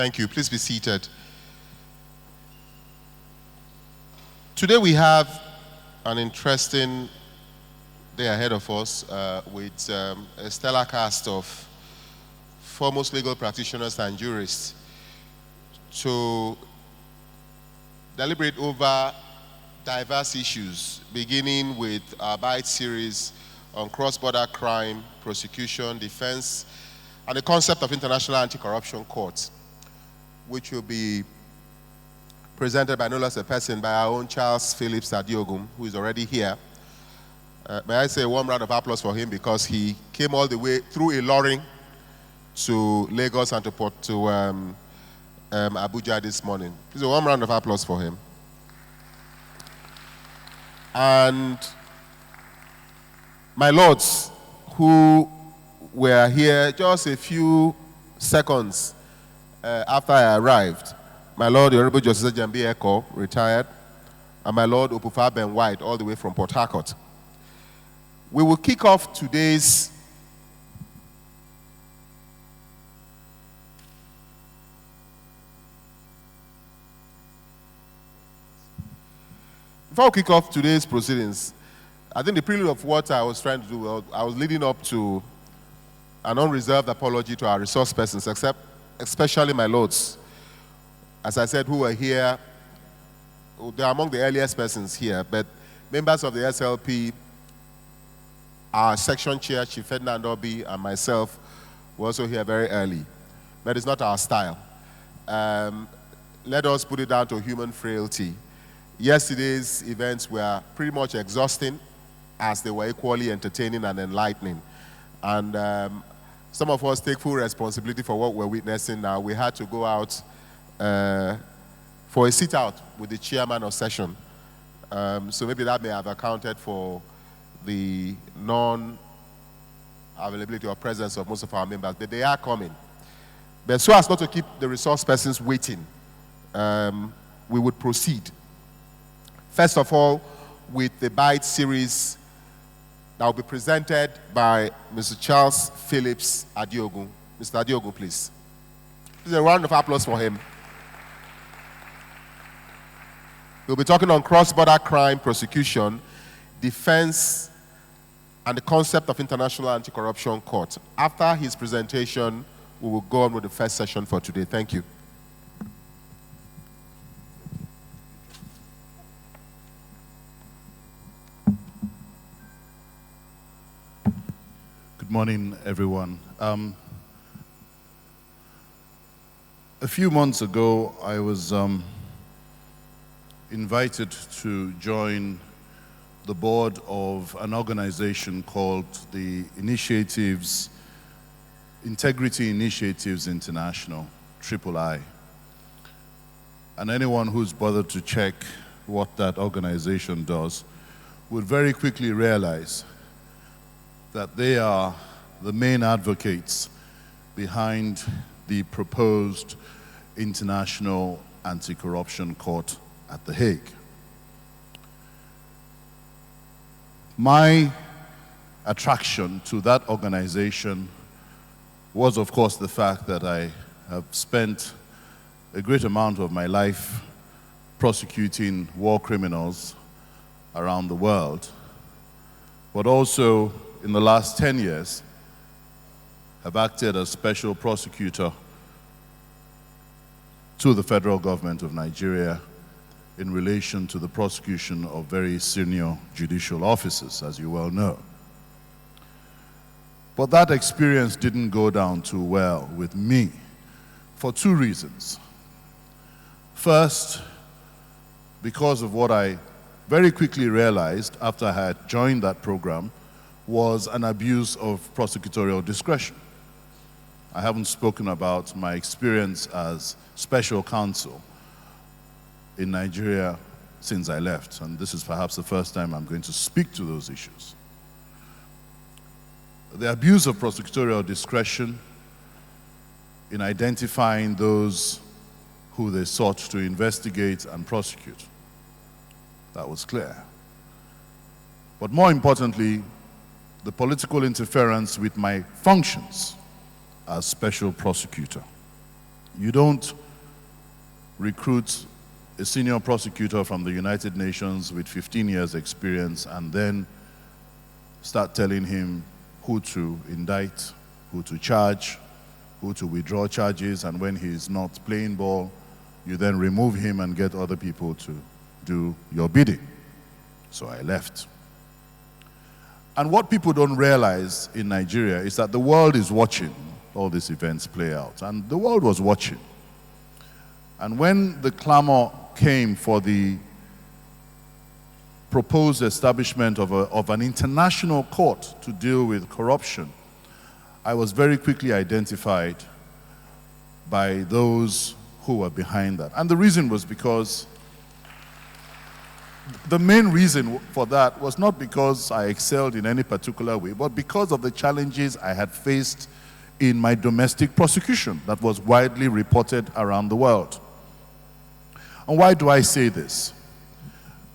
Thank you. Please be seated. Today we have an interesting day ahead of us with a stellar cast of foremost legal practitioners and jurists to deliberate over diverse issues, beginning with our BITE series on cross-border crime, prosecution, defense, and the concept of International Anti-Corruption Court, which will be presented by no less a person by our own Charles Phillips Adeogun, who is already here. May I say a warm round of applause for him because he came all the way through Ilorin to Lagos and to Abuja this morning. Please a warm round of applause for him. And my lords, who were here just a few seconds after I arrived, my Lord, the Honorable Justice Jambi Eko, retired, and my Lord Opufa Ben White, all the way from Port Harcourt. We will kick off today's Before we kick off today's proceedings, I think the prelude of what I was trying to do, I was leading up to an unreserved apology to our resource persons, especially my lords, as I said, who were here. They are among the earliest persons here, but members of the SLP, our section chair, Chief Ferdinand Obi, and myself were also here very early. But it's not our style. Let us put it down to human frailty. Yesterday's events were pretty much exhausting, as they were equally entertaining and enlightening. And some of us take full responsibility for what we're witnessing now. We had to go out for a sit-out with the chairman of session. So maybe that may have accounted for the non-availability or presence of most of our members, but they are coming. But so as not to keep the resource persons waiting, we would proceed. First of all, with the BITE series that will be presented by Mr. Charles Phillips Adeogun. Mr. Adeogun, please. Please a round of applause for him. We'll be talking on cross-border crime prosecution, defense, and the concept of International Anti-Corruption Court. After his presentation, we will go on with the first session for today. Thank you. Good morning, everyone. A few months ago, I was invited to join the board of an organization called the Integrity Initiatives International, III. And anyone who's bothered to check what that organization does would very quickly realize that they are the main advocates behind the proposed International Anti-Corruption Court at The Hague. My attraction to that organization was, of course, the fact that I have spent a great amount of my life prosecuting war criminals around the world, but also in the last 10 years, have acted as special prosecutor to the federal government of Nigeria in relation to the prosecution of very senior judicial officers, as you well know. But that experience didn't go down too well with me for two reasons. First, because of what I very quickly realized after I had joined that program, was an abuse of prosecutorial discretion. I haven't spoken about my experience as special counsel in Nigeria since I left, and this is perhaps the first time I'm going to speak to those issues. The abuse of prosecutorial discretion in identifying those who they sought to investigate and prosecute. That was clear. But more importantly, the political interference with my functions as special prosecutor. You don't recruit a senior prosecutor from the United Nations with 15 years experience and then start telling him who to indict, who to charge, who to withdraw charges, and when he's not playing ball, you then remove him and get other people to do your bidding. So I left. And what people don't realize in Nigeria is that the world is watching all these events play out. And the world was watching. And when the clamor came for the proposed establishment of an international court to deal with corruption, I was very quickly identified by those who were behind that. And the reason was because the main reason for that was not because I excelled in any particular way, but because of the challenges I had faced in my domestic prosecution that was widely reported around the world. And why do I say this?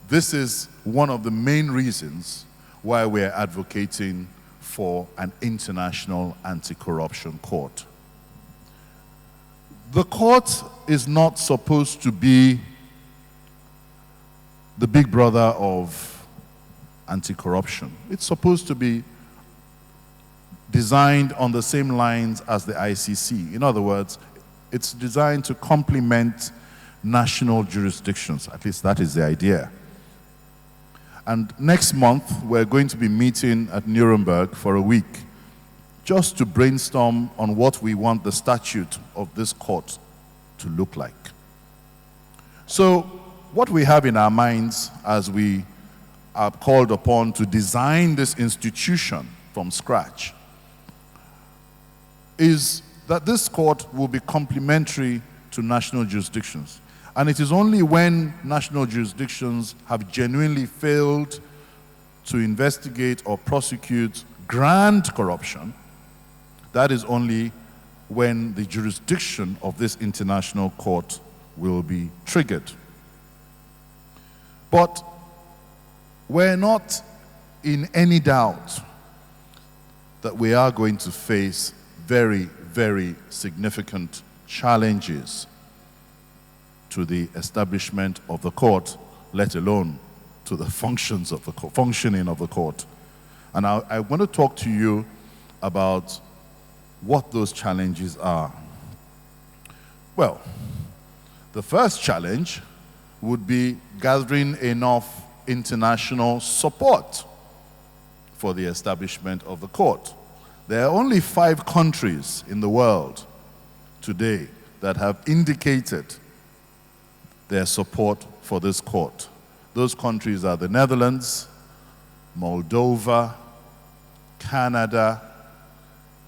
This is one of the main reasons why we're advocating for an international anti-corruption court. The court is not supposed to be the big brother of anti-corruption. It's supposed to be designed on the same lines as the ICC. In other words, it's designed to complement national jurisdictions. At least that is the idea. And next month, we're going to be meeting at Nuremberg for a week just to brainstorm on what we want the statute of this court to look like. So, what we have in our minds as we are called upon to design this institution from scratch is that this court will be complementary to national jurisdictions. And it is only when national jurisdictions have genuinely failed to investigate or prosecute grand corruption, that is only when the jurisdiction of this international court will be triggered. But we're not in any doubt that we are going to face very, very significant challenges to the establishment of the court, let alone to the functions of the functioning of the court. And I want to talk to you about what those challenges are. Well, the first challenge would be gathering enough international support for the establishment of the court. There are only 5 countries in the world today that have indicated their support for this court. Those countries are the Netherlands, Moldova, Canada,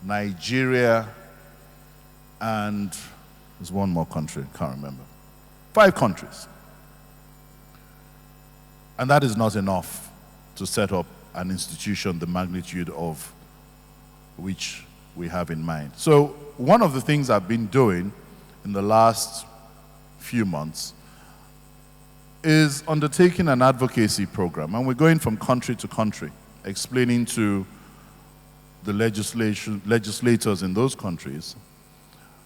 Nigeria, and there's one more country, I can't remember. 5 countries. And that is not enough to set up an institution the magnitude of which we have in mind. So one of the things I've been doing in the last few months is undertaking an advocacy program. And we're going from country to country, explaining to the legislators in those countries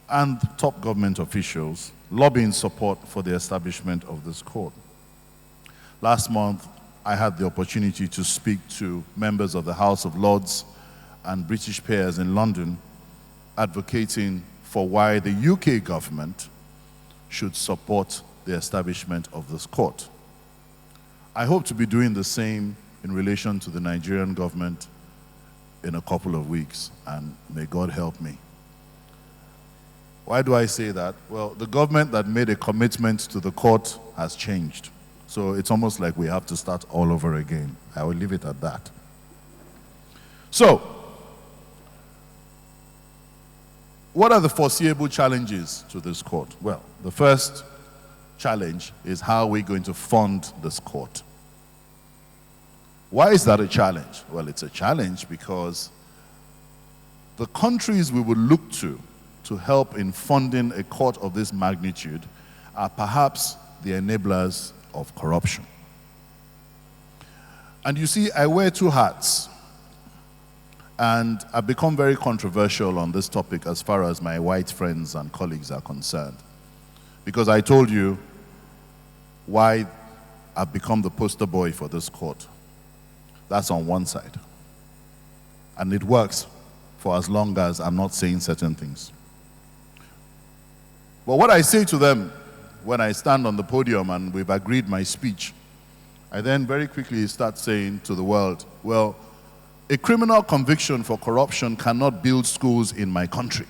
and top government officials, lobbying support for the establishment of this court. Last month, I had the opportunity to speak to members of the House of Lords and British peers in London, advocating for why the UK government should support the establishment of this court. I hope to be doing the same in relation to the Nigerian government in a couple of weeks, and may God help me. Why do I say that? Well, the government that made a commitment to the court has changed. So it's almost like we have to start all over again. I will leave it at that. So, what are the foreseeable challenges to this court? Well, the first challenge is how we're going to fund this court. Why is that a challenge? Well, it's a challenge because the countries we would look to help in funding a court of this magnitude are perhaps the enablers of corruption. And you see, I wear 2 hats. And I've become very controversial on this topic as far as my white friends and colleagues are concerned. Because I told you why I've become the poster boy for this court. That's on one side. And it works for as long as I'm not saying certain things. But what I say to them when I stand on the podium and we've agreed my speech, I then very quickly start saying to the world, well, a criminal conviction for corruption cannot build schools in my country.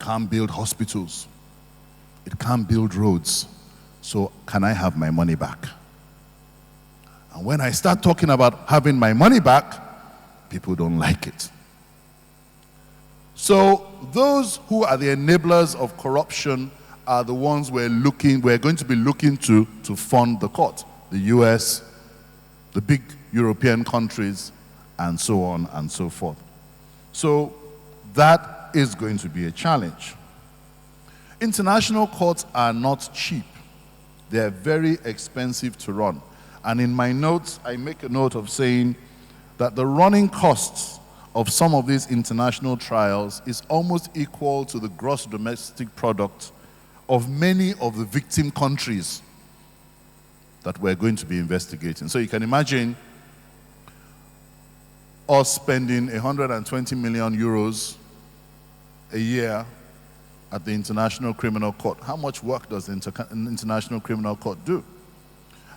Can't build hospitals. It can't build roads. So can I have my money back? And when I start talking about having my money back, people don't like it. So those who are the enablers of corruption are the ones we're going to be looking to fund the court. The US, the big European countries, and so on and so forth. So that is going to be a challenge. International courts are not cheap. They are very expensive to run. And in my notes, I make a note of saying that the running costs of some of these international trials is almost equal to the gross domestic product of many of the victim countries that we're going to be investigating. So you can imagine us spending 120 million euros a year at the International Criminal Court. How much work does the International Criminal Court do?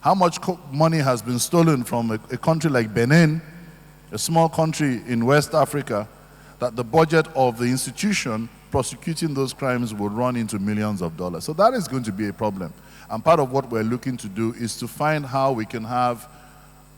How much money has been stolen from a country like Benin, a small country in West Africa, that the budget of the institution prosecuting those crimes would run into millions of dollars. So that is going to be a problem. And part of what we're looking to do is to find how we can have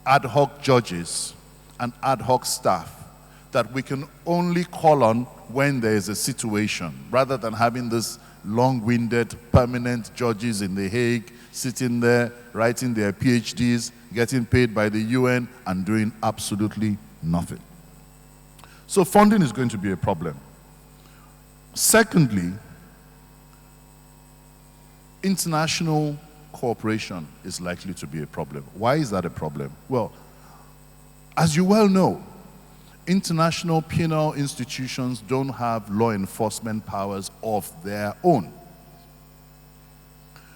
ad hoc judges and ad hoc staff that we can only call on when there is a situation, rather than having this long-winded permanent judges in The Hague sitting there, writing their PhDs, getting paid by the UN, and doing absolutely nothing. So funding is going to be a problem. Secondly, international cooperation is likely to be a problem. Why is that a problem? Well, as you well know, international penal institutions don't have law enforcement powers of their own.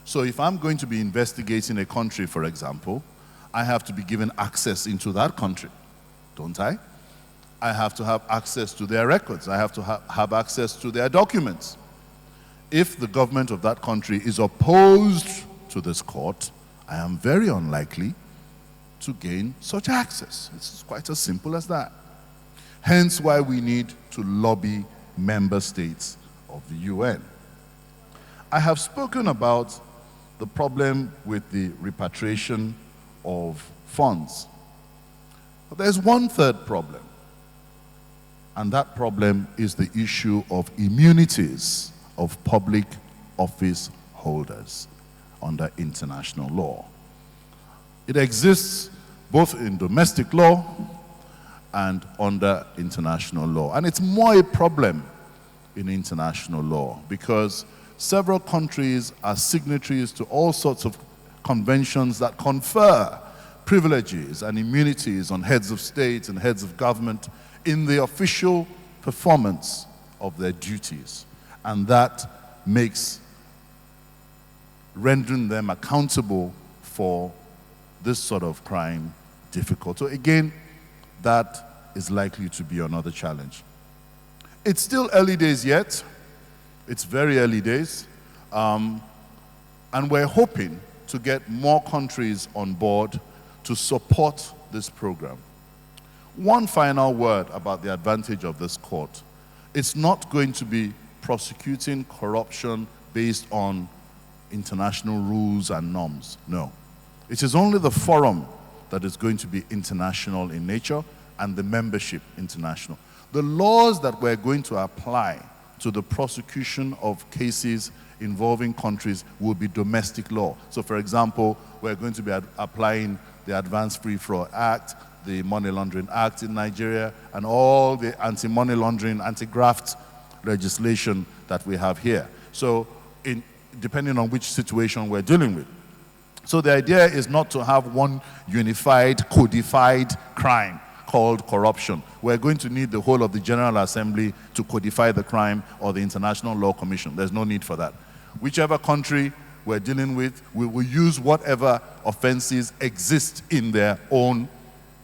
So if I'm going to be investigating a country, for example, I have to be given access into that country, don't I? I have to have access to their records. I have to have access to their documents. If the government of that country is opposed to this court, I am very unlikely to gain such access. It's quite as simple as that. Hence why we need to lobby member states of the UN. I have spoken about the problem with the repatriation of funds. But there's one third problem, and that problem is the issue of immunities of public office holders under international law. It exists both in domestic law and under international law. And it's more a problem in international law because several countries are signatories to all sorts of conventions that confer privileges and immunities on heads of state and heads of government in the official performance of their duties. And that makes rendering them accountable for this sort of crime difficult. So again, that is likely to be another challenge. It's still early days yet. It's very early days. And we're hoping to get more countries on board to support this program. One final word about the advantage of this court. It's not going to be prosecuting corruption based on international rules and norms. No. It is only the forum that is going to be international in nature and the membership international. The laws that we're going to apply to the prosecution of cases involving countries will be domestic law. So for example, we're going to be applying the Advanced Free Flow Act, the Money Laundering Act in Nigeria, and all the anti-money laundering, anti-graft legislation that we have here. So depending on which situation we're dealing with. So the idea is not to have one unified, codified crime called corruption. We're going to need the whole of the General Assembly to codify the crime or the International Law Commission. There's no need for that. Whichever country we're dealing with, we will use whatever offenses exist in their own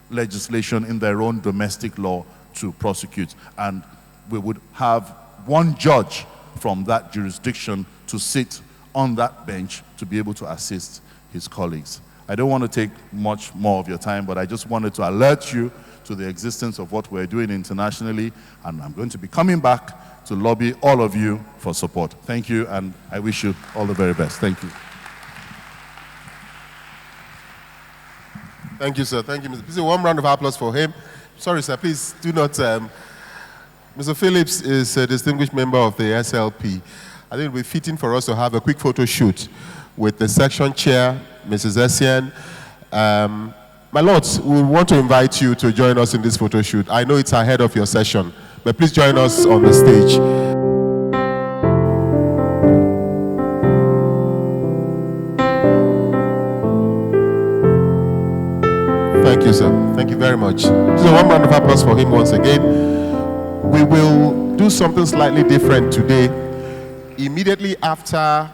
legislation, in their own domestic law to prosecute. And we would have one judge from that jurisdiction to sit on that bench to be able to assist his colleagues. I don't want to take much more of your time, but I just wanted to alert you to the existence of what we're doing internationally, and I'm going to be coming back to lobby all of you for support. Thank you, and I wish you all the very best. Thank you. Thank you, sir. Thank you, Mr. Please, a warm round of applause for him. Sorry, sir, please do not. Mr. Phillips is a distinguished member of the SLP. I think it will be fitting for us to have a quick photo shoot with the section chair, Mrs. Essien. My lords, we want to invite you to join us in this photo shoot. I know it's ahead of your session, but please join us on the stage. Thank you, sir. Thank you very much. So one round of applause for him once again. We will do something slightly different today. Immediately after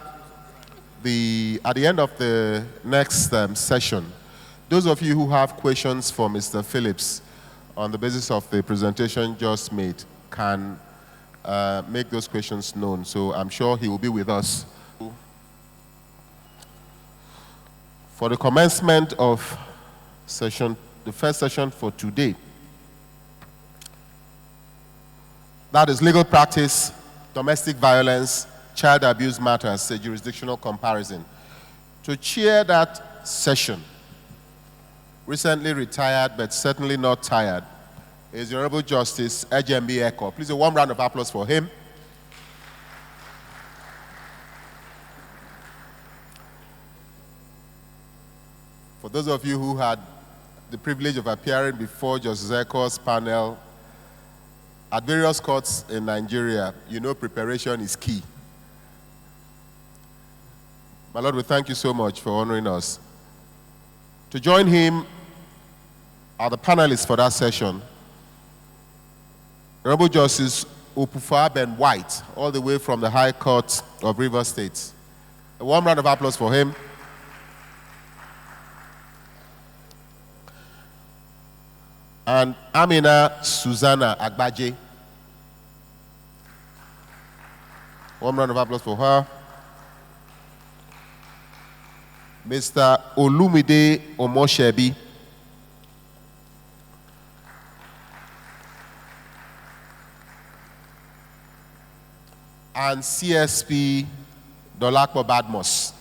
at the end of the next session, those of you who have questions for Mr. Phillips on the basis of the presentation just made can make those questions known. So I'm sure he will be with us for the commencement of the first session for today. That is legal practice, domestic violence, child abuse matters, a jurisdictional comparison. To chair that session, recently retired but certainly not tired, is the Honorable Justice Ejembi Eko. Please a warm round of applause for him. For those of you who had the privilege of appearing before Justice Eko's panel at various courts in Nigeria, you know preparation is key. My Lord, we thank you so much for honoring us. To join him are the panelists for that session. Honorable Justice Opufa Ben White, all the way from the High Court of Rivers State. A warm round of applause for him. And Amina Susanna Agbaje. Warm round of applause for her. Mr. Olumide Omoshebi. And CSP Dolapo Badmos.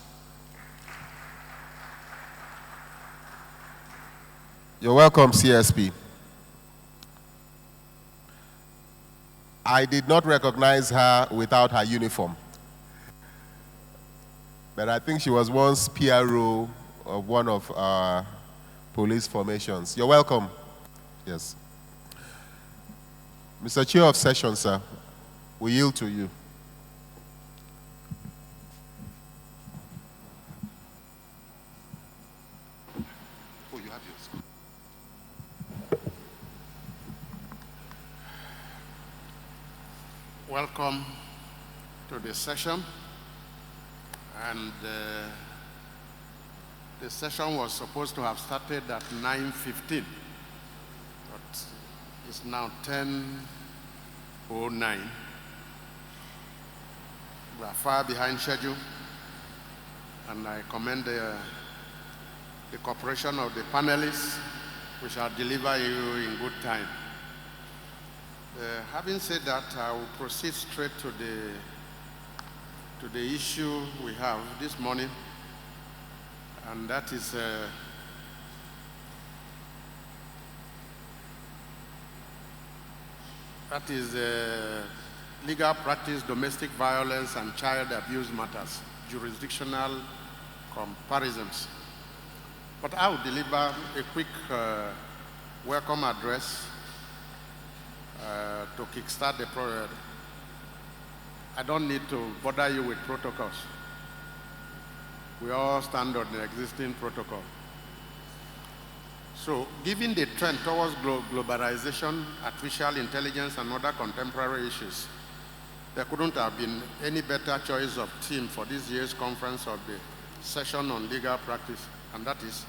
You're welcome, CSP. I did not recognize her without her uniform. But I think she was once PRO of one of our police formations. You're welcome. Yes. Mr. Chair of Session, sir, we yield to you. Oh, you have yours. Welcome to the session. And the session was supposed to have started at 9:15, but it's now 10:09. We are far behind schedule, and I commend the cooperation of the panelists. We shall deliver you in good time. Having said that, I will proceed straight to the issue we have this morning, and that is legal practice, domestic violence, and child abuse matters, jurisdictional comparisons. But I will deliver a quick welcome address to kickstart the program. I don't need to bother you with protocols. We all stand on the existing protocol. So, given the trend towards globalization, artificial intelligence, and other contemporary issues, there couldn't have been any better choice of theme for this year's conference of the session on legal practice, and that is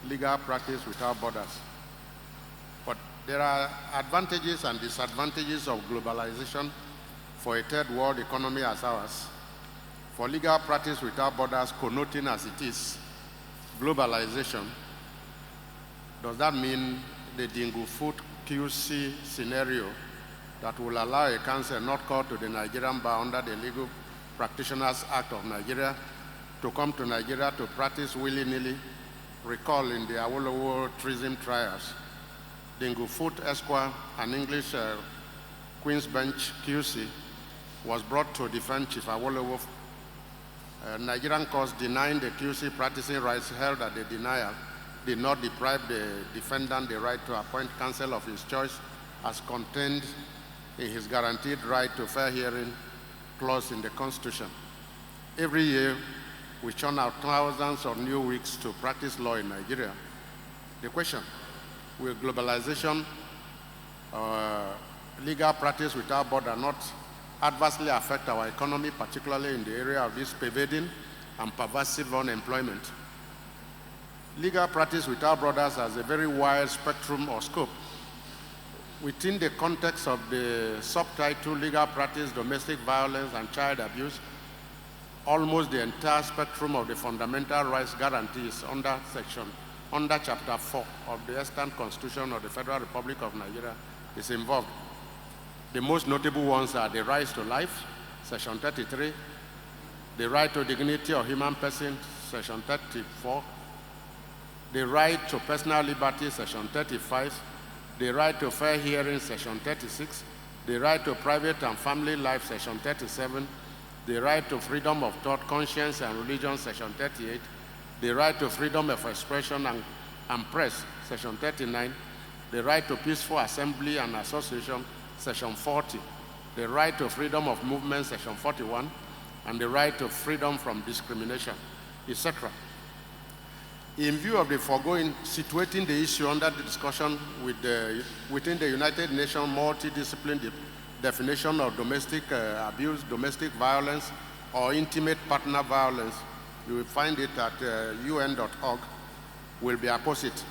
legal practice without borders. But there are advantages and disadvantages of globalization for a third world economy as ours. For legal practice without borders, connoting as it is globalization, does that mean the Dingo Foot QC scenario that will allow a counsel not called to the Nigerian bar under the Legal Practitioners Act of Nigeria to come to Nigeria to practice willy-nilly? Recall in the Awolowo treason trials, Dingo Foot Esquire, an English Queen's Bench QC, was brought to defend Chief Awolowo. Nigerian courts denying the QC practicing rights held that the denial did not deprive the defendant the right to appoint counsel of his choice as contained in his guaranteed right to fair hearing clause in the Constitution. Every year, we churn out thousands of new wigs to practice law in Nigeria. The question, will globalization, legal practice without border not adversely affect our economy, particularly in the area of this pervading and pervasive unemployment? Legal practice without borders has a very wide spectrum or scope. Within the context of the subtitle Legal Practice, Domestic Violence and Child Abuse, almost the entire spectrum of the fundamental rights guarantees under Chapter 4 of the Extant Constitution of the Federal Republic of Nigeria is involved. The most notable ones are the rights to life, Section 33, the right to dignity of human person, Section 34, the right to personal liberty, Section 35, the right to fair hearing, Section 36, the right to private and family life, Section 37, the right to freedom of thought, conscience, and religion, Section 38, the right to freedom of expression and press, Section 39, the right to peaceful assembly and association, Section 40, the right to freedom of movement, Section 41, and the right to freedom from discrimination, etc. In view of the foregoing, situating the issue under the discussion within the United Nations multidisciplinary definition of domestic abuse, domestic violence, or intimate partner violence, you will find it at UN.org, will be apposite.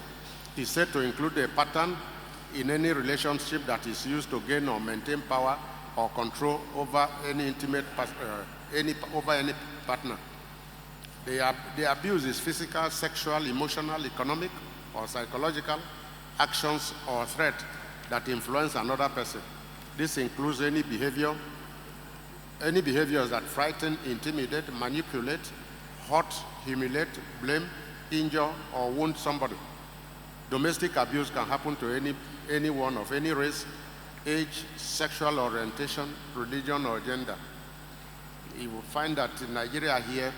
It is said to include a pattern in any relationship that is used to gain or maintain power or control over any partner. The abuse is physical, sexual, emotional, economic, or psychological actions or threat that influence another person. This includes any behaviors that frighten, intimidate, manipulate, hurt, humiliate, blame, injure, or wound somebody. Domestic abuse can happen to anyone of any race, age, sexual orientation, religion, or gender. You will find that in Nigeria here,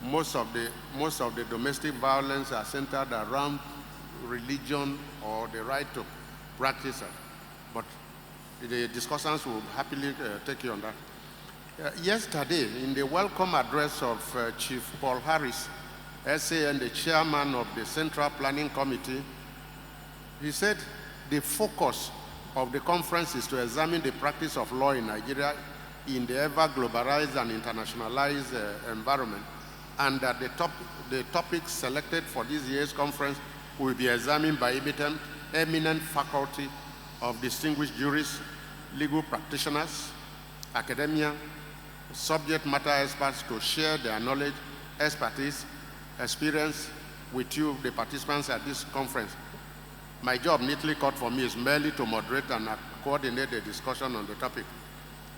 most of the domestic violence are centered around religion or the right to practice it. But the discussants will happily take you on that. Yesterday, in the welcome address of Chief Paul Harris, SAN, the chairman of the Central Planning Committee, he said the focus of the conference is to examine the practice of law in Nigeria in the ever-globalized and internationalized environment, and that the topics selected for this year's conference will be examined by eminent faculty of distinguished jurists, legal practitioners, academia, subject matter experts to share their knowledge, expertise, experience with you, the participants at this conference. My job, neatly cut for me, is merely to moderate and coordinate the discussion on the topic: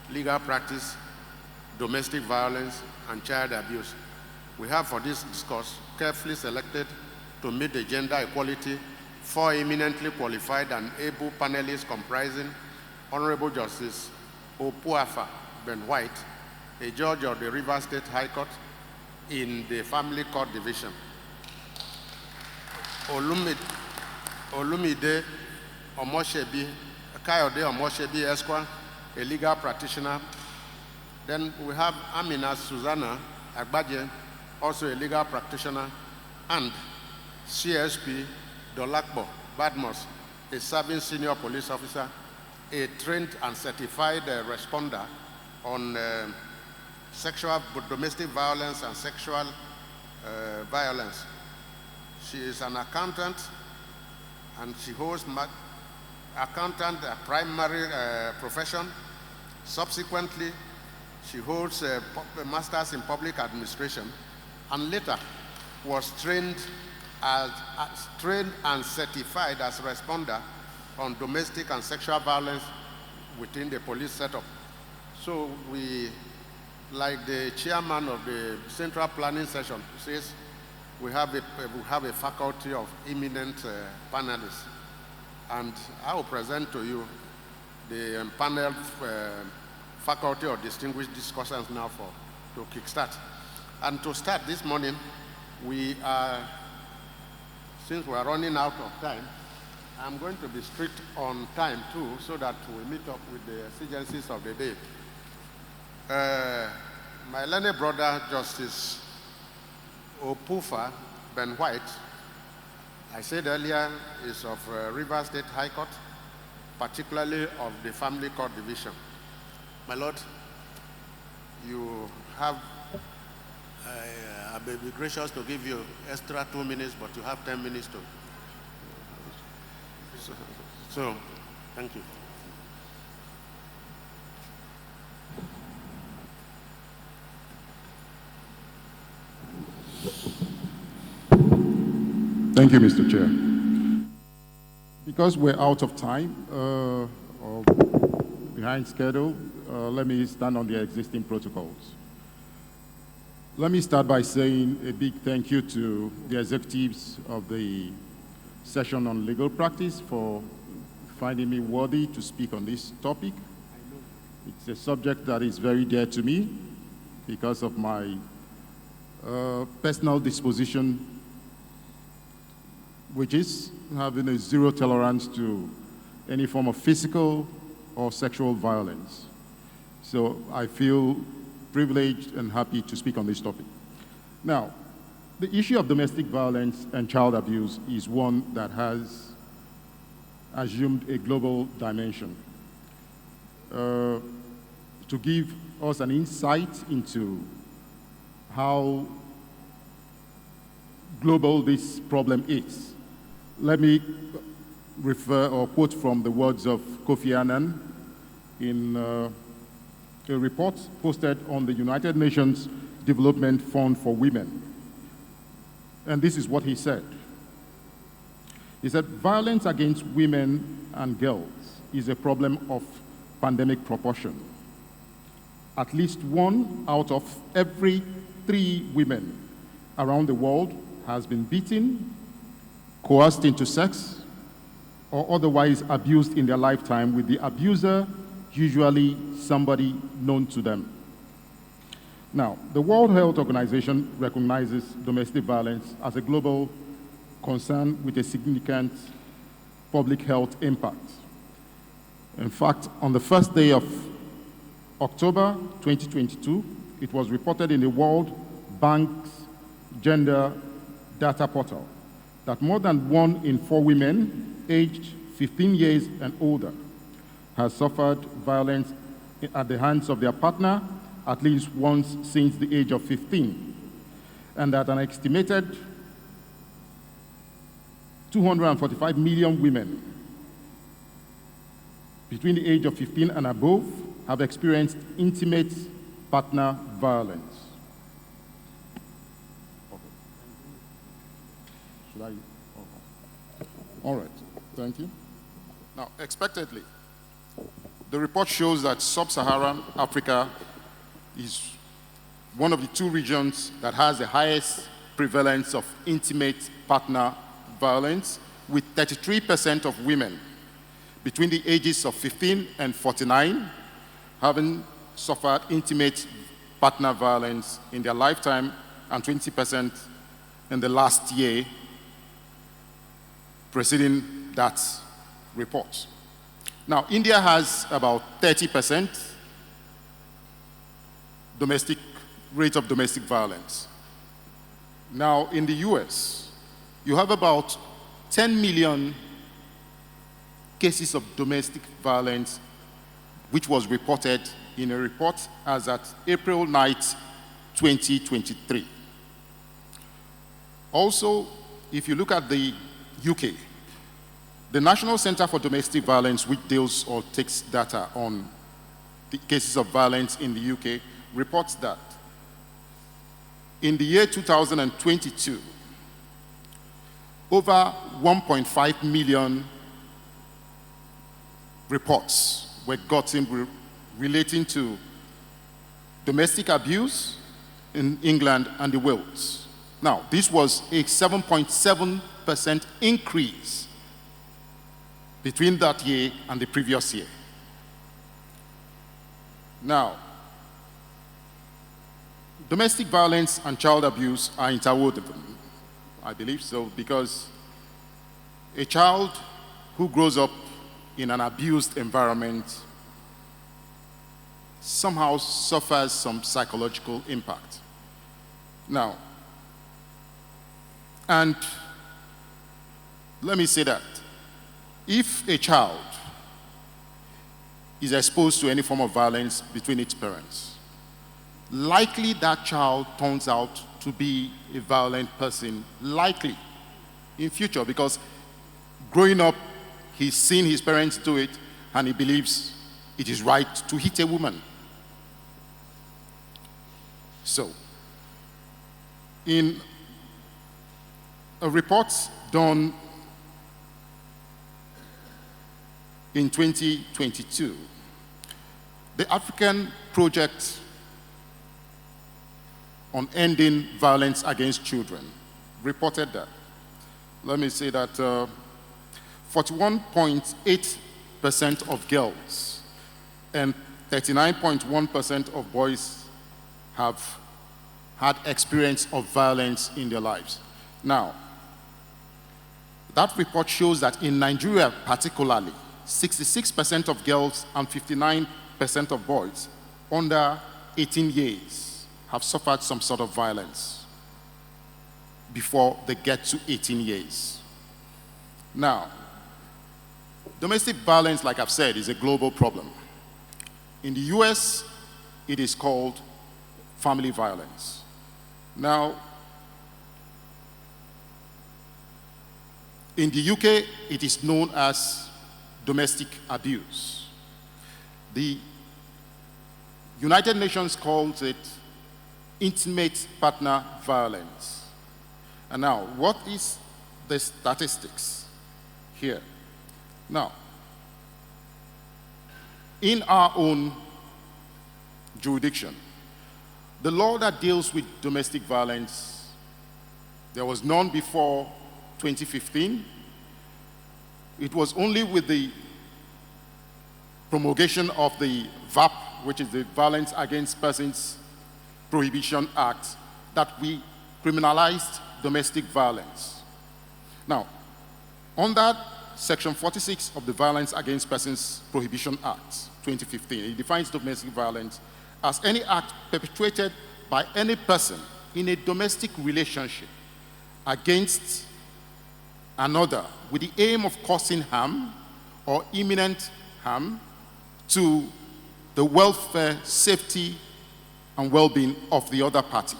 legal practice, domestic violence, and child abuse. We have for this discourse carefully selected to meet the gender equality 4 eminently qualified and able panelists comprising Honorable Justice Opuafa Ben White, a judge of the Rivers State High Court in the Family Court Division; Olumide Omoshebi, Kayode Omoshebi Esquire, a legal practitioner. Then we have Amina Susanna Agbaje, also a legal practitioner, and CSP Dolakbo Badmos, a serving senior police officer, a trained and certified responder on domestic violence and sexual violence. She is an accountant, and she holds accountant primary profession. Subsequently, she holds a master's in public administration, and later was trained and certified as responder on domestic and sexual violence within the police setup. So we, like the chairman of the central planning session says, we have a faculty of eminent panelists. And I will present to you the panel faculty of distinguished discussants now to kickstart. And to start this morning, since we are running out of time, I'm going to be strict on time too, so that we meet up with the exigencies of the day. My learned brother, Justice Opufa Ben White, I said earlier, is of Rivers State High Court, particularly of the Family Court Division. My Lord, you have, I may be gracious to give you extra 2 minutes, but you have 10 minutes to. So thank you. Thank you, Mr. Chair. Because we're out of time or behind schedule, let me stand on the existing protocols. Let me start by saying a big thank you to the executives of the session on legal practice for finding me worthy to speak on this topic. It's a subject that is very dear to me because of my personal disposition, which is having a zero tolerance to any form of physical or sexual violence. So I feel privileged and happy to speak on this topic. Now, the issue of domestic violence and child abuse is one that has assumed a global dimension. To give us an insight into how global this problem is, let me refer or quote from the words of Kofi Annan in a report posted on the United Nations Development Fund for Women. And this is what he said. He said, violence against women and girls is a problem of pandemic proportion. At least 1 out of every 3 women around the world has been beaten, coerced into sex, or otherwise abused in their lifetime, with the abuser usually somebody known to them. Now, the World Health Organization recognizes domestic violence as a global concern with a significant public health impact. In fact, on the first day of October 2022, it was reported in the World Bank's Gender Data Portal that more than 1 in 4 women aged 15 years and older has suffered violence at the hands of their partner at least once since the age of 15, and that an estimated 245 million women between the age of 15 and above have experienced intimate partner violence. Okay. Should I? Okay. All right, thank you. Now, expectedly, the report shows that sub-Saharan Africa is one of the 2 regions that has the highest prevalence of intimate partner violence, with 33% of women between the ages of 15 and 49 having suffered intimate partner violence in their lifetime, and 20% in the last year preceding that report. Now, India has about 30% rate of domestic violence. Now, in the US you have about 10 million cases of domestic violence, which was reported in a report as at April 9th, 2023. Also, if you look at the UK, the National Center for Domestic Violence, which deals or takes data on the cases of violence in the UK, reports that in the year 2022, over 1.5 million reports were gotten relating to domestic abuse in England and the Wales. Now, this was a 7.7% increase between that year and the previous year. Now, domestic violence and child abuse are interwoven. I believe so, because a child who grows up in an abused environment somehow suffers some psychological impact. Now, and let me say that if a child is exposed to any form of violence between its parents, likely that child turns out to be a violent person, likely in future, because growing up, he's seen his parents do it, and he believes it is right to hit a woman. So, in a report done in 2022, the African Project on Ending Violence Against Children reported that, let me say that 41.8% of girls and 39.1% of boys have had experience of violence in their lives. Now, that report shows that in Nigeria particularly, 66% of girls and 59% of boys under 18 years have suffered some sort of violence before they get to 18 years. Now, domestic violence, like I've said, is a global problem. In the US, it is called family violence. Now, in the UK, it is known as domestic abuse. The United Nations calls it intimate partner violence. And now, what is the statistics here? Now, in our own jurisdiction, the law that deals with domestic violence, there was none before 2015. It was only with the promulgation of the VAP, which is the Violence Against Persons Prohibition Act, that we criminalized domestic violence. Now, under Section 46 of the Violence Against Persons Prohibition Act, 2015, it defines domestic violence as any act perpetrated by any person in a domestic relationship against another with the aim of causing harm or imminent harm to the welfare, safety, and well-being of the other party.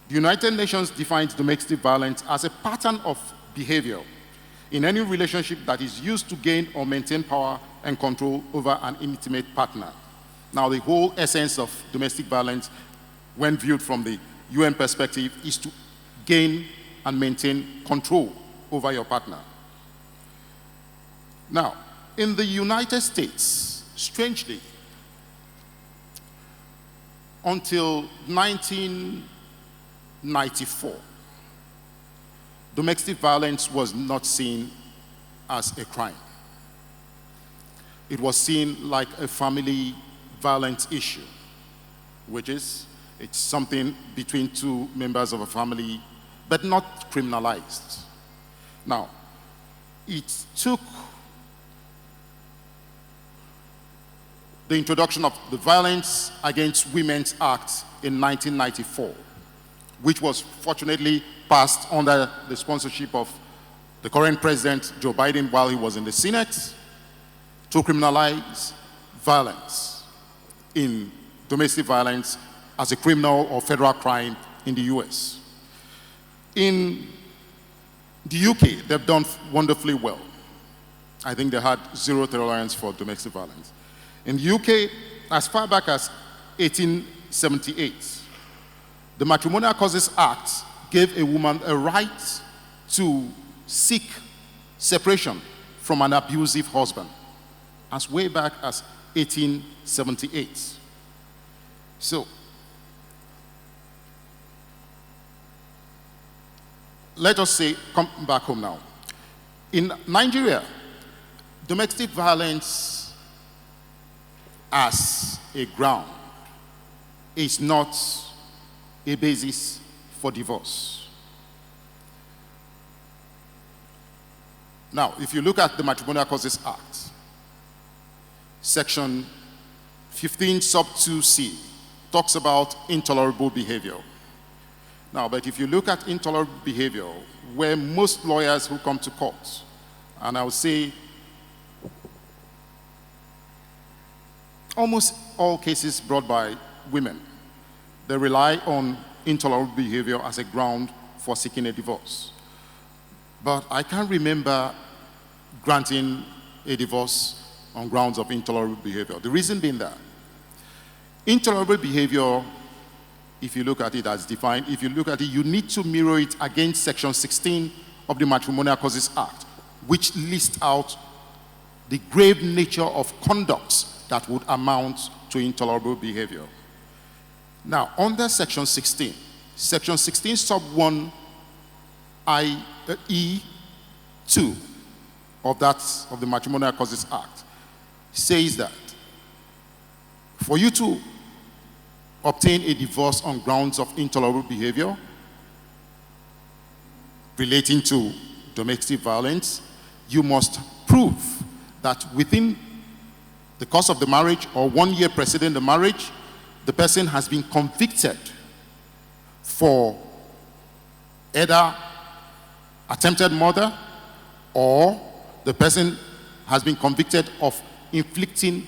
The United Nations defines domestic violence as a pattern of behavior in any relationship that is used to gain or maintain power and control over an intimate partner. Now, the whole essence of domestic violence, when viewed from the UN perspective, is to gain and maintain control over your partner. Now, in the United States, strangely, until 1994, domestic violence was not seen as a crime. It was seen like a family violence issue, which is, it's something between two members of a family, but not criminalized. Now, it took the introduction of the Violence Against Women's Act in 1994 which was fortunately passed under the sponsorship of the current president, Joe Biden, while he was in the Senate, to criminalize violence in domestic violence as a criminal or federal crime in the US. In the UK, they've done wonderfully well. I think they had zero tolerance for domestic violence. In the UK, as far back as 1878, the Matrimonial Causes Act gave a woman a right to seek separation from an abusive husband, as way back as 1878. So, let us say, come back home now. In Nigeria, domestic violence as a ground is not a basis for divorce. Now, if you look at the Matrimonial Causes Act, Section 15 sub 2C talks about intolerable behavior. Now, but if you look at intolerable behavior, where most lawyers who come to court, and I would say almost all cases brought by women, they rely on intolerable behavior as a ground for seeking a divorce. But I can't remember granting a divorce on grounds of intolerable behavior. The reason being that intolerable behavior, if you look at it as defined, if you look at it, you need to mirror it against Section 16 of the Matrimonial Causes Act, which lists out the grave nature of conducts that would amount to intolerable behavior. Now, under Section 16, Section 16 sub 1 E2 of the Matrimonial Causes Act says that for you to obtain a divorce on grounds of intolerable behavior relating to domestic violence, you must prove that within the course of the marriage or 1 year preceding the marriage, the person has been convicted for either attempted murder, or the person has been convicted of inflicting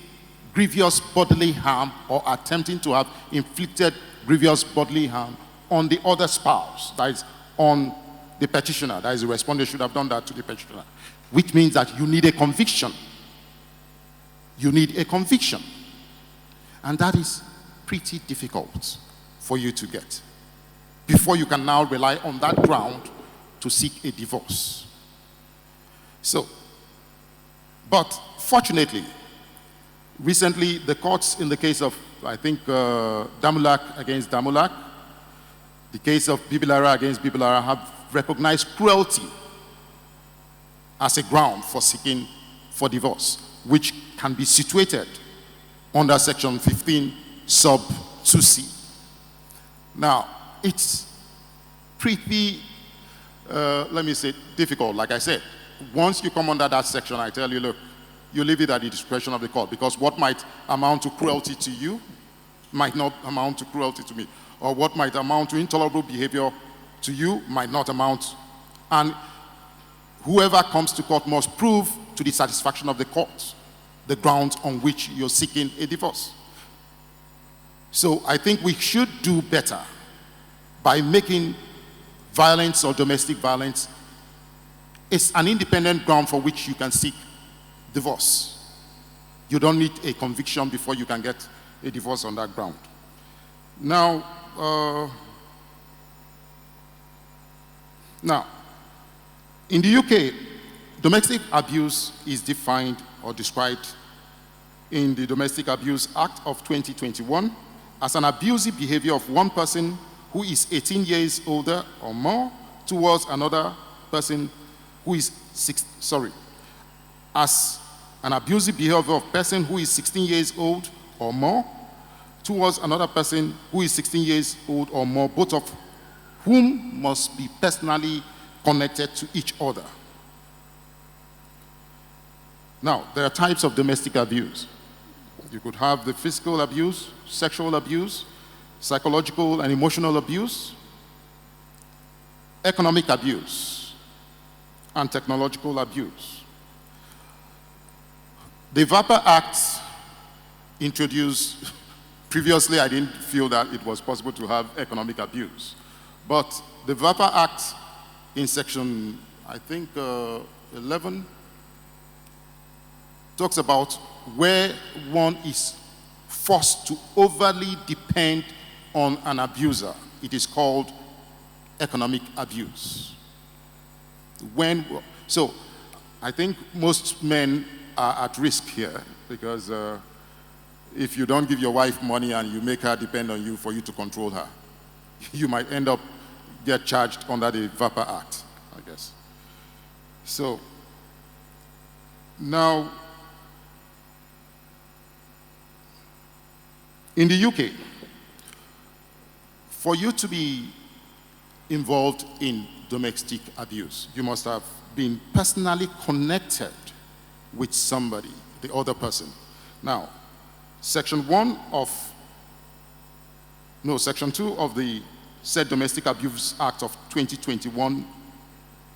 grievous bodily harm or attempting to have inflicted grievous bodily harm on the other spouse, that is on the petitioner, that is the respondent should have done that to the petitioner, which means that you need a conviction. You need a conviction. And that is pretty difficult for you to get before you can now rely on that ground to seek a divorce. So, but fortunately, recently the courts in the case of, I think, Damulak against Damulak, the case of Bibilara against Bibilara, have recognized cruelty as a ground for seeking for divorce, which can be situated under Section 15 sub 2C. Now, it's pretty, let me say, difficult. Like I said, once you come under that section, I tell you, look, you leave it at the discretion of the court, because what might amount to cruelty to you might not amount to cruelty to me, or what might amount to intolerable behavior to you might not amount. And whoever comes to court must prove to the satisfaction of the court the grounds on which you're seeking a divorce. So I think we should do better by making violence or domestic violence is an independent ground for which you can seek divorce. You don't need a conviction before you can get a divorce on that ground. Now, in the UK, domestic abuse is defined or described in the Domestic Abuse Act of 2021 as an abusive behavior of one person who is 18 years older or more towards another person who is as an abusive behavior of a person who is 16 years old or more towards another person who is 16 years old or more, both of whom must be personally connected to each other. Now, there are types of domestic abuse. You could have the physical abuse, sexual abuse, psychological and emotional abuse, economic abuse and technological abuse. The VAPA Act introduced, previously I didn't feel that it was possible to have economic abuse, but the VAPA Act in section, I think 11, talks about where one is forced to overly depend on an abuser. It is called economic abuse. So I think most men are at risk here because if you don't give your wife money and you make her depend on you for you to control her, you might end up get charged under the VAPA Act, I guess. So now, in the UK, for you to be involved in domestic abuse, you must have been personally connected with somebody, the other person. Now, Section 2 of the said Domestic Abuse Act of 2021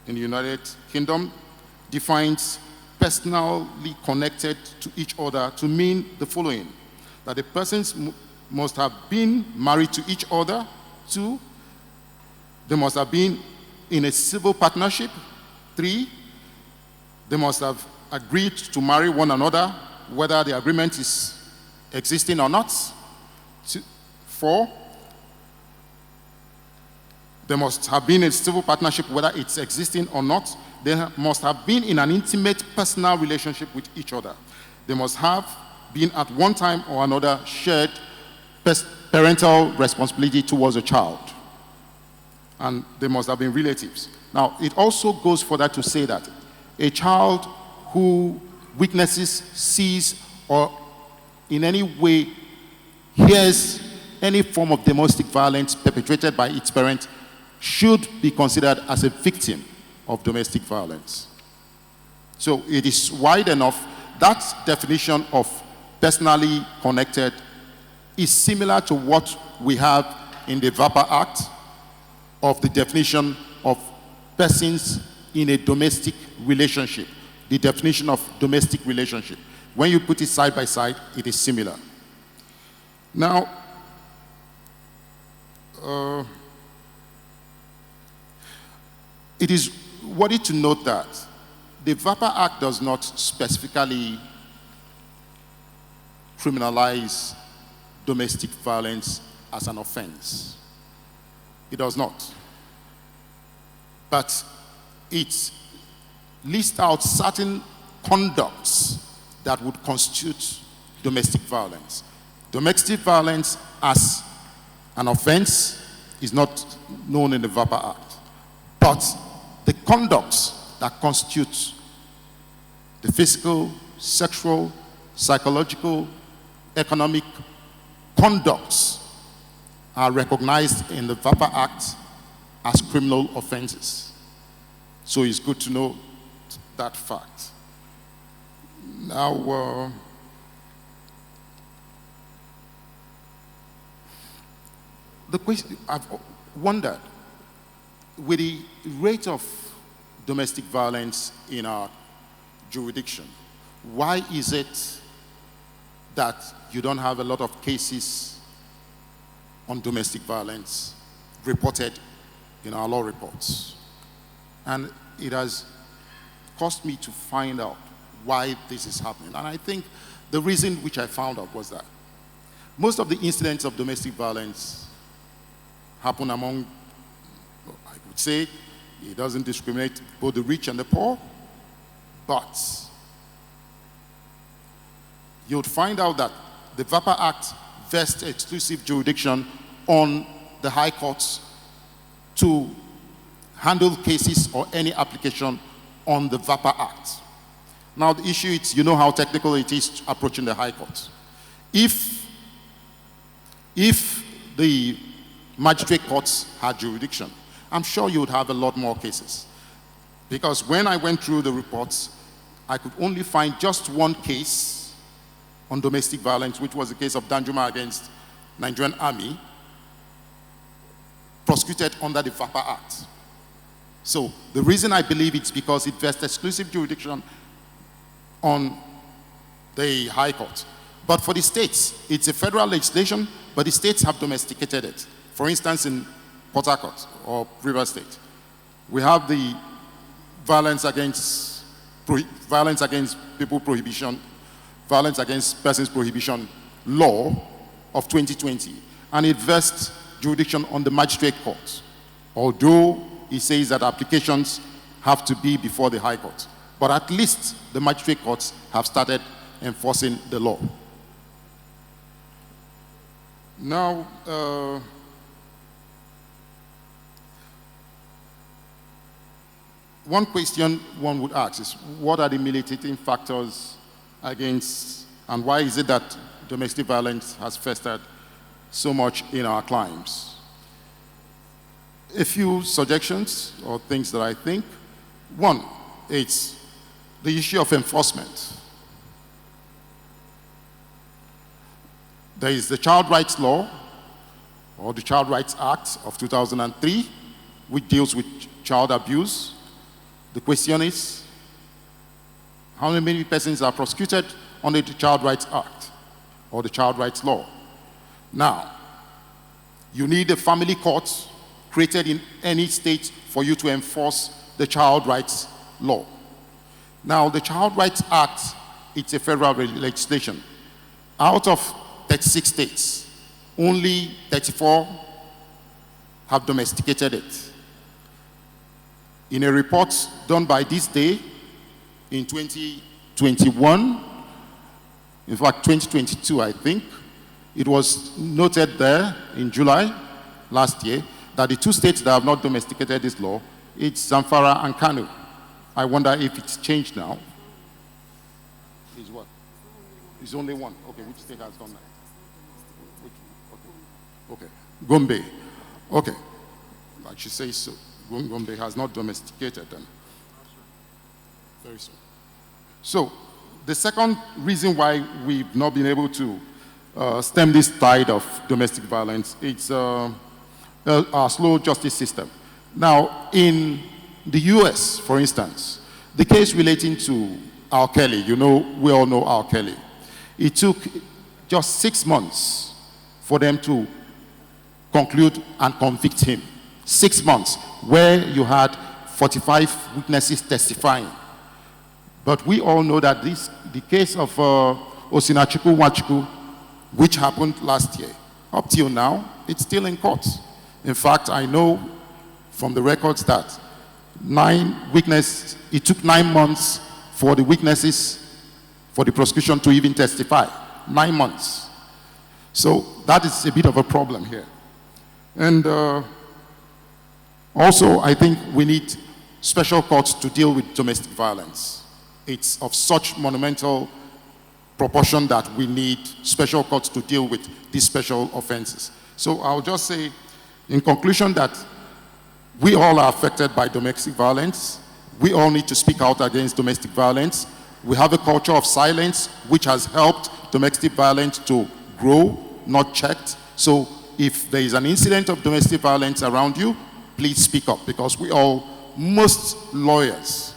in the United Kingdom defines personally connected to each other to mean the following: that the persons must have been married to each other. 2, they must have been in a civil partnership. 3, they must have agreed to marry one another, whether the agreement is existing or not. 4, they must have been in a civil partnership, whether it's existing or not. They must have been in an intimate personal relationship with each other. They must have been at one time or another shared parental responsibility towards a child. And they must have been relatives. Now, it also goes further to say that a child who witnesses, sees, or in any way hears any form of domestic violence perpetrated by its parent should be considered as a victim of domestic violence. So it is wide enough. That definition of personally connected is similar to what we have in the VAPA Act of the definition of persons in a domestic relationship, the definition of domestic relationship. When you put it side by side, it is similar. Now, it is worthy to note that the VAPA Act does not specifically criminalize domestic violence as an offense. It does not. But it lists out certain conducts that would constitute domestic violence. Domestic violence as an offense is not known in the VAPA Act. But the conducts that constitute the physical, sexual, psychological, economic conducts are recognized in the VAPA Act as criminal offenses. So it's good to know that fact. Now, the question, I've wondered, with the rate of domestic violence in our jurisdiction, why is it that you don't have a lot of cases on domestic violence reported in our law reports? And it has cost me to find out why this is happening. And I think the reason which I found out was that most of the incidents of domestic violence happen among, I would say, it doesn't discriminate both the rich and the poor, but you would find out that the VAPA Act vests exclusive jurisdiction on the high courts to handle cases or any application on the VAPA Act. Now the issue is, you know how technical it is approaching the high court. If the magistrate courts had jurisdiction, I'm sure you would have a lot more cases. Because when I went through the reports, I could only find just one case on domestic violence, which was the case of Danjuma against Nigerian Army, prosecuted under the VAPA Act. So the reason I believe it's because it vests exclusive jurisdiction on the High Court. But for the states, it's a federal legislation, but the states have domesticated it. For instance, in Port Harcourt or River State, we have the violence against people prohibition, violence against persons prohibition law of 2020, and it vests jurisdiction on the magistrate court, although it says that applications have to be before the High Court. But at least the magistrate courts have started enforcing the law. Now, one question one would ask is, what are the militating factors against, and why is it that domestic violence has festered so much in our climes? A few suggestions or things that I think. One, it's the issue of enforcement. There is the Child Rights Law, or the Child Rights Act of 2003, which deals with child abuse. The question is, how many persons are prosecuted under the Child Rights Act or the Child Rights Law? Now, you need a family court created in any state for you to enforce the Child Rights Law. Now, the Child Rights Act, it's a federal legislation. Out of 36 states, only 34 have domesticated it. In a report done by This Day in 2021, in fact 2022 I think, it was noted there in July last year that the two states that have not domesticated this law, it's Zamfara and Kano. I wonder if it's changed now. Is what? It's only one. Okay, which state has done that? Okay, Gombe. Okay, like she says so. Gombe has not domesticated them. Very soon. So, the second reason why we've not been able to stem this tide of domestic violence is our slow justice system. Now, in the US, for instance, the case relating to R. Kelly, you know, we all know R. Kelly. It took just 6 months for them to conclude and convict him. 6 months, where you had 45 witnesses testifying. But we all know that the case of Osinachuku Nwachukwu, which happened last year, up till now, it's still in court. In fact, I know from the records that it took 9 months for the witnesses, for the prosecution to even testify. 9 months. So that is a bit of a problem here. And also, I think we need special courts to deal with domestic violence. It's of such monumental proportion that we need special courts to deal with these special offenses. So I'll just say, in conclusion, that we all are affected by domestic violence. We all need to speak out against domestic violence. We have a culture of silence which has helped domestic violence to grow, not checked. So if there is an incident of domestic violence around you, please speak up, because most lawyers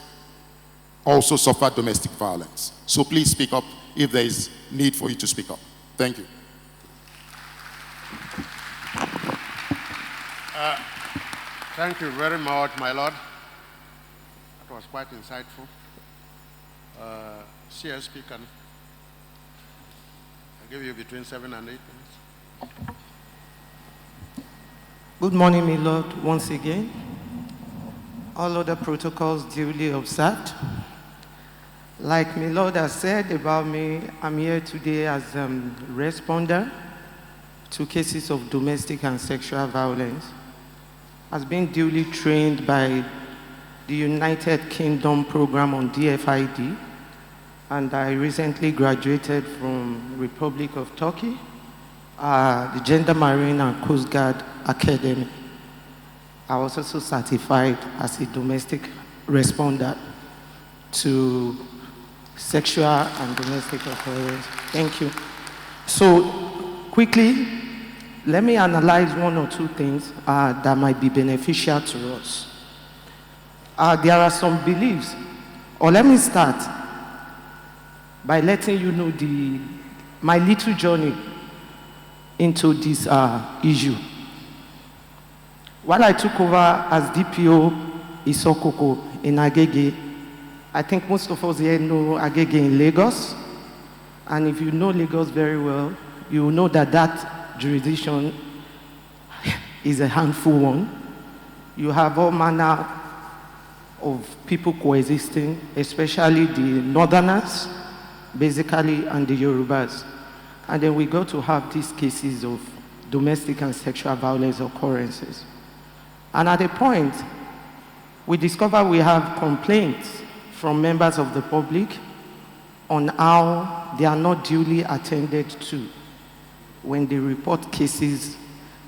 also suffer domestic violence. So please speak up if there is need for you to speak up. Thank you. Thank you very much, my lord. That was quite insightful. CSP, I'll give you between 7 and 8 minutes. Good morning, my lord, once again. All other protocols duly observed. Like my lord has said about me, I'm here today as a responder to cases of domestic and sexual violence. Has been duly trained by the United Kingdom program on DFID, and I recently graduated from Republic of Turkey, the Gender Marine and Coast Guard Academy. I was also certified as a domestic responder to sexual and domestic violence. Thank you. So, quickly, let me analyze one or two things that might be beneficial to us. there are some beliefs, or let me start by letting you know my little journey into this issue. While I took over as DPO Isokoko in Agege, I think most of us here know Agege in Lagos. And if you know Lagos very well, you will know that that jurisdiction is a handful one. You have all manner of people coexisting, especially the Northerners, basically, and the Yorubas. And then we go to have these cases of domestic and sexual violence occurrences. And at a point, we discover we have complaints from members of the public on how they are not duly attended to when they report cases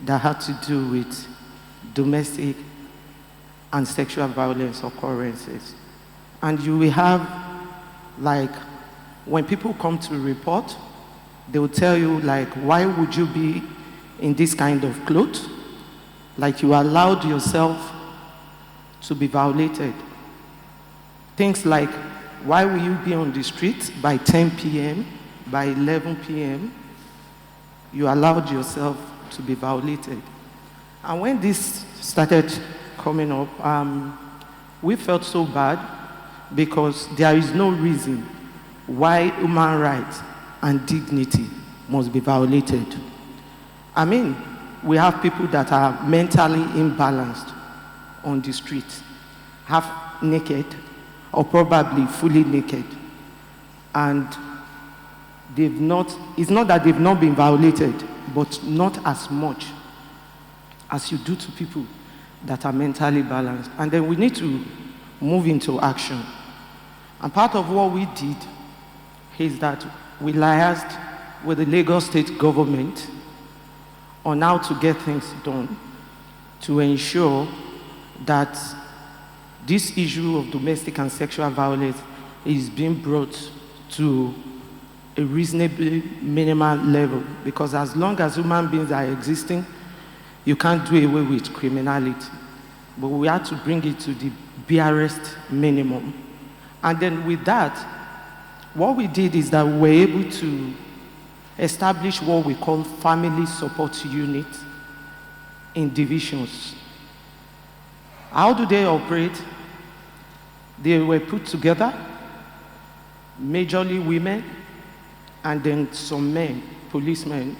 that have to do with domestic and sexual violence occurrences. And you will have, like, when people come to report, they will tell you, like, why would you be in this kind of clothes? Like you allowed yourself to be violated. Things like, why will you be on the street by 10 p.m., by 11 p.m.? You allowed yourself to be violated. And when this started coming up, we felt so bad because there is no reason why human rights and dignity must be violated. I mean, we have people that are mentally imbalanced on the street, half naked or probably fully naked. And it's not that they've not been violated, but not as much as you do to people that are mentally balanced. And then we need to move into action. And part of what we did is that we liaised with the Lagos State government on how to get things done to ensure that this issue of domestic and sexual violence is being brought to a reasonably minimal level. Because as long as human beings are existing, you can't do away with criminality. But we had to bring it to the barest minimum. And then with that, what we did is that we were able to establish what we call family support units in divisions. How do they operate? They were put together, majorly women, and then some men, policemen,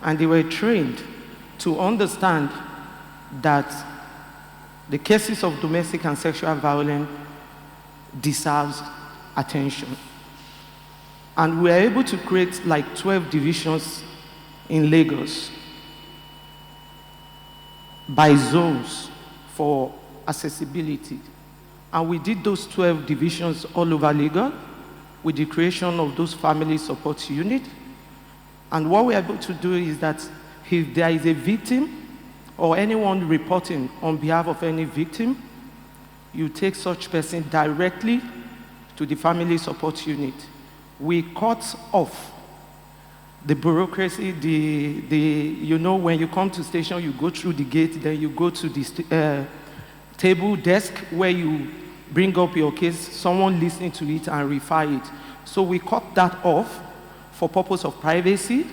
and they were trained to understand that the cases of domestic and sexual violence deserves attention. And we were able to create like 12 divisions in Lagos by zones for accessibility. And we did those 12 divisions all over Lagos with the creation of those family support units. And what we're able to do is that if there is a victim or anyone reporting on behalf of any victim, you take such person directly to the family support unit. We cut off the bureaucracy, you know, when you come to station, you go through the gate, then you go to the table desk where you bring up your case, someone listening to it and refer it. So we cut that off for purpose of privacy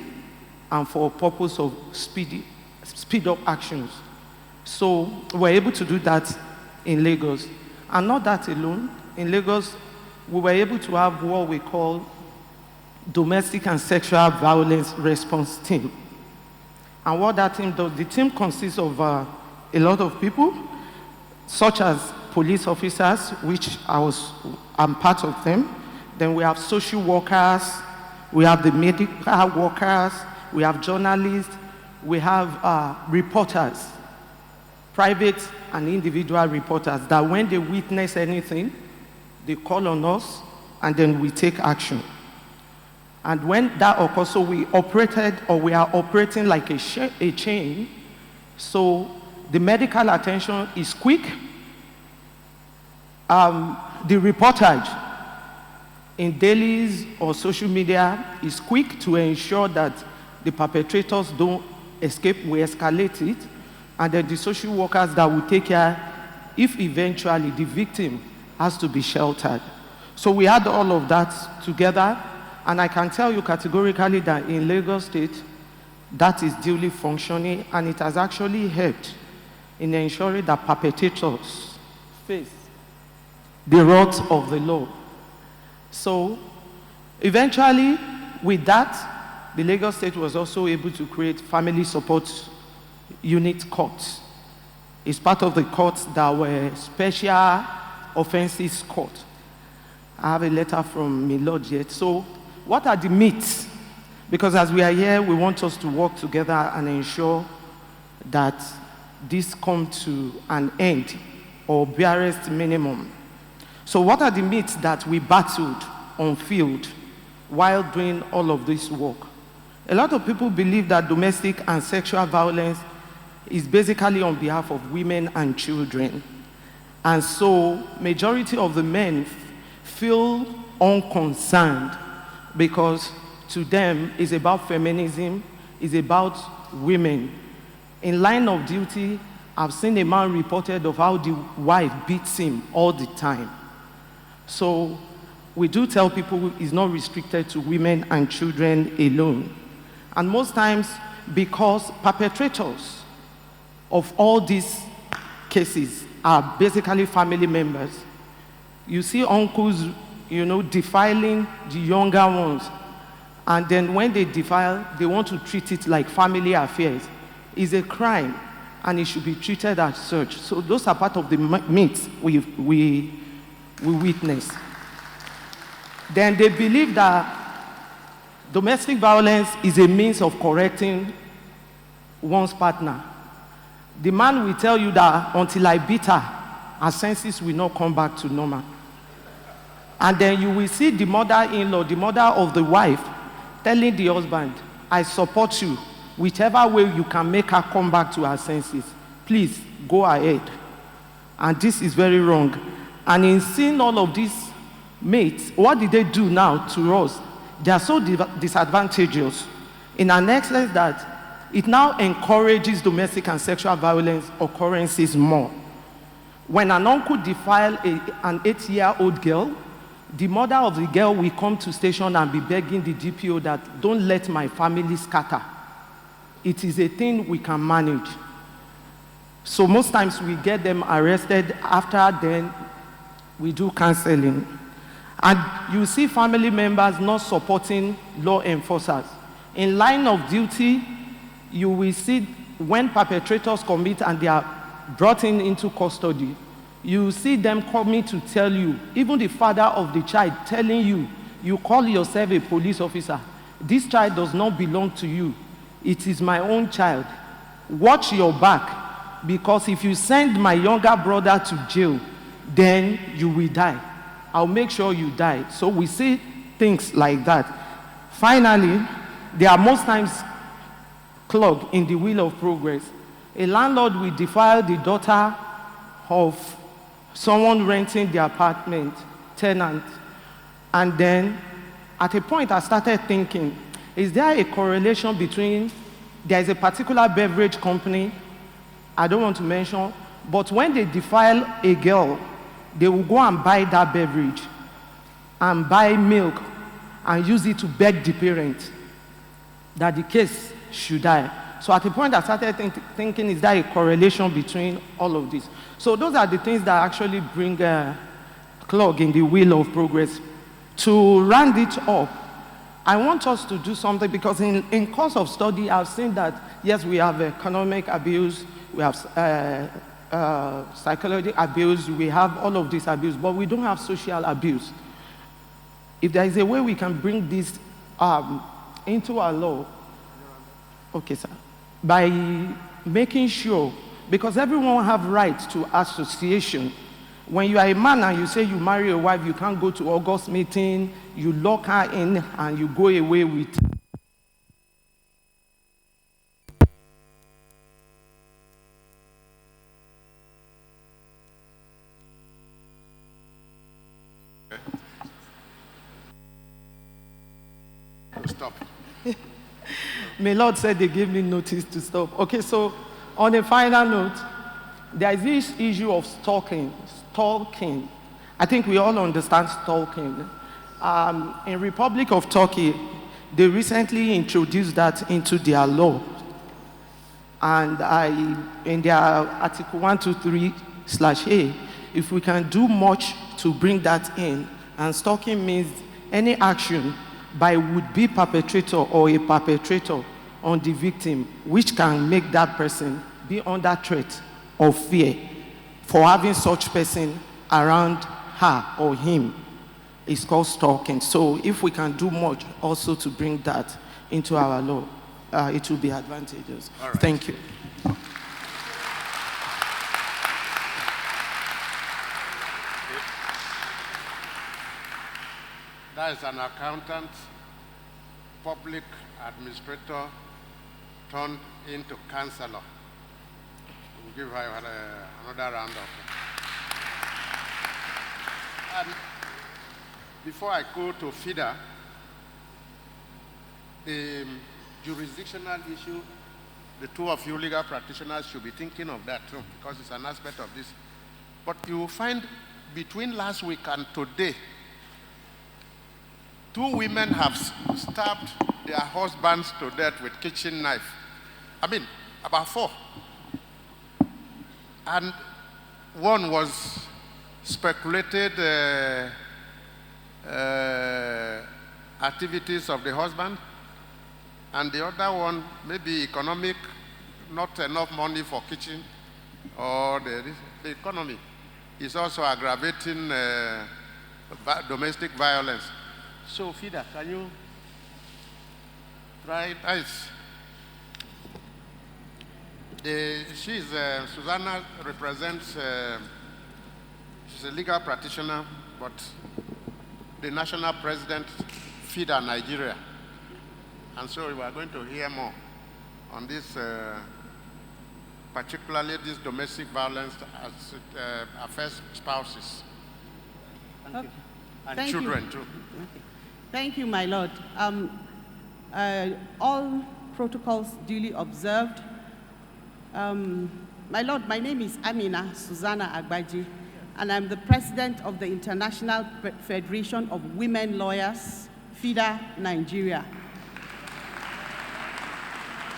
and for purpose of speed up actions. So we're able to do that in Lagos. And not that alone, in Lagos, we were able to have what we call domestic and sexual violence response team. And what that team does, the team consists of a lot of people, such as police officers, which I'm part of them. Then we have social workers, we have the medical workers, we have journalists, we have reporters, private and individual reporters, that when they witness anything, they call on us, and then we take action. And when that occurs, so we are operating like a chain. So the medical attention is quick. The reportage in dailies or social media is quick to ensure that the perpetrators don't escape. We escalate it. And then the social workers that will take care if eventually the victim has to be sheltered. So we had all of that together, and I can tell you categorically that in Lagos State, that is duly functioning, and it has actually helped in ensuring that perpetrators face the wrath of the law. So eventually, with that, the Lagos State was also able to create family support unit courts. It's part of the courts that were special offenses court. I have a letter from Milord yet. So what are the myths? Because as we are here, we want us to work together and ensure that this comes to an end, or barest minimum. So what are the myths that we battled on field while doing all of this work? A lot of people believe that domestic and sexual violence is basically on behalf of women and children. And so majority of the men feel unconcerned because to them it's about feminism, it's about women. In line of duty, I've seen a man reported of how the wife beats him all the time. So we do tell people it's not restricted to women and children alone. And most times, because perpetrators of all these cases are basically family members, you see uncles, defiling the younger ones. And then when they defile, they want to treat it like family affairs. It's a crime, and it should be treated as such. So those are part of the myths we witness. Then they believe that domestic violence is a means of correcting one's partner. The man will tell you that until I beat her, her senses will not come back to normal. And then you will see the mother-in-law, the mother of the wife, telling the husband, I support you. Whichever way you can make her come back to her senses, please go ahead. And this is very wrong. And in seeing all of these mates, what did they do now to us? They are so disadvantageous in an extent that it now encourages domestic and sexual violence occurrences more. When an uncle defiles an 8-year-old girl, the mother of the girl will come to station and be begging the DPO that don't let my family scatter. It is a thing we can manage. So most times we get them arrested. After then, we do counseling. And you see family members not supporting law enforcers. In line of duty, you will see when perpetrators commit and they are brought into custody, you see them coming to tell you, even the father of the child telling you, you call yourself a police officer. This child does not belong to you. It is my own child. Watch your back, because if you send my younger brother to jail, then you will die. I'll make sure you die. So we see things like that. Finally, they are most times clogged in the wheel of progress. A landlord will defile the daughter of someone renting the apartment, tenant. And then at a point I started thinking, is there a correlation between, there is a particular beverage company, I don't want to mention, but when they defile a girl, they will go and buy that beverage and buy milk and use it to beg the parent that the case should die. So at the point I started thinking, is there a correlation between all of this? So those are the things that actually bring a clog in the wheel of progress. To round it up, I want us to do something, because in course of study, I've seen that, yes, we have economic abuse, we have psychological abuse, we have all of this abuse, but we don't have social abuse. If there is a way we can bring this into our law, okay, sir, by making sure, because everyone have right to association. When you are a man and you say you marry a wife, you can't go to August meeting, you lock her in and you go away with. Stop. My Lord said they gave me notice to stop. Okay, so on a final note, there is this issue of stalking. Stalking. I think we all understand stalking. In Republic of Turkey, they recently introduced that into their law. And in their Article 123/A, if we can do much to bring that in, and stalking means any action by would-be perpetrator or a perpetrator on the victim, which can make that person be under threat or fear for having such person around her or him, is called stalking. So if we can do much also to bring that into our law, it will be advantageous. Right. Thank you. That is an accountant, public administrator turned into counselor. We'll give her another round of applause. And before I go to FIDA, the jurisdictional issue, the two of you legal practitioners should be thinking of that too, because it's an aspect of this. But you will find between last week and today, 2 women have stabbed their husbands to death with kitchen knife. I mean, about 4. And one was speculated activities of the husband, and the other one maybe economic, not enough money for kitchen, or the economy is also aggravating domestic violence. So, FIDA, can you try it? Susanna represents, she's a legal practitioner, but the national president, FIDA Nigeria. And so we are going to hear more on this, particularly this domestic violence as it affects spouses. Okay. And Thank children you. too. Okay. Thank you, my Lord. All protocols duly observed. My Lord, my name is Amina Susanna Agbaji, and I'm the president of the International Federation of Women Lawyers, FIDA Nigeria.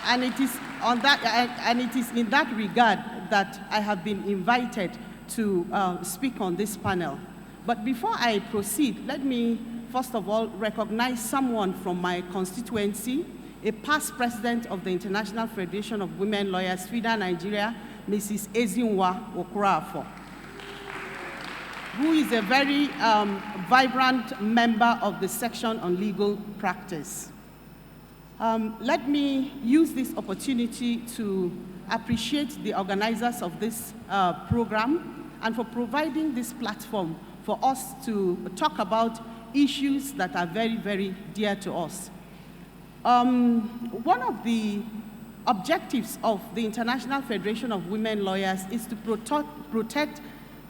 And it is in that regard that I have been invited to speak on this panel. But before I proceed, let me first of all recognize someone from my constituency, a past president of the International Federation of Women Lawyers, FIDA Nigeria, Mrs. Ezinwa Okurafo, who is a very vibrant member of the section on legal practice. Let me use this opportunity to appreciate the organizers of this program and for providing this platform for us to talk about issues that are very, very dear to us. One of the objectives of the International Federation of Women Lawyers is to protect,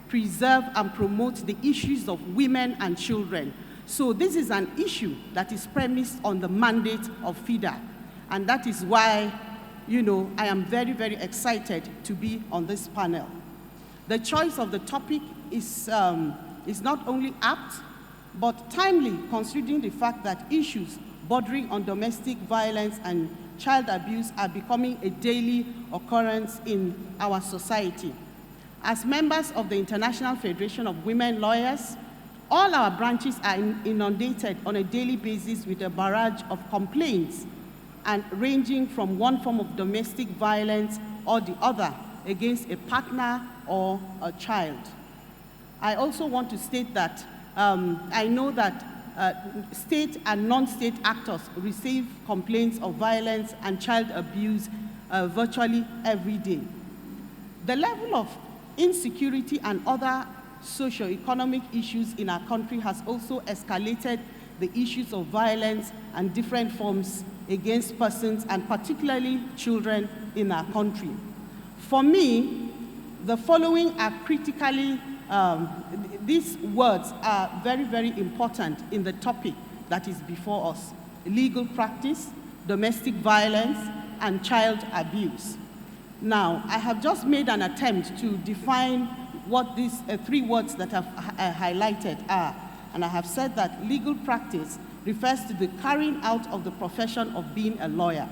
preserve, and promote the issues of women and children. So this is an issue that is premised on the mandate of FIDA, and that is why, I am very, very excited to be on this panel. The choice of the topic is not only apt, but timely, considering the fact that issues bordering on domestic violence and child abuse are becoming a daily occurrence in our society. As members of the International Federation of Women Lawyers, all our branches are inundated on a daily basis with a barrage of complaints, and ranging from one form of domestic violence or the other against a partner or a child. I also want to state that I know that state and non-state actors receive complaints of violence and child abuse virtually every day. The level of insecurity and other socio-economic issues in our country has also escalated the issues of violence and different forms against persons, and particularly children in our country. For me, the following are critically, these words are very, very important in the topic that is before us: legal practice, domestic violence, and child abuse. Now, I have just made an attempt to define what these three words that I've highlighted are, and I have said that legal practice refers to the carrying out of the profession of being a lawyer.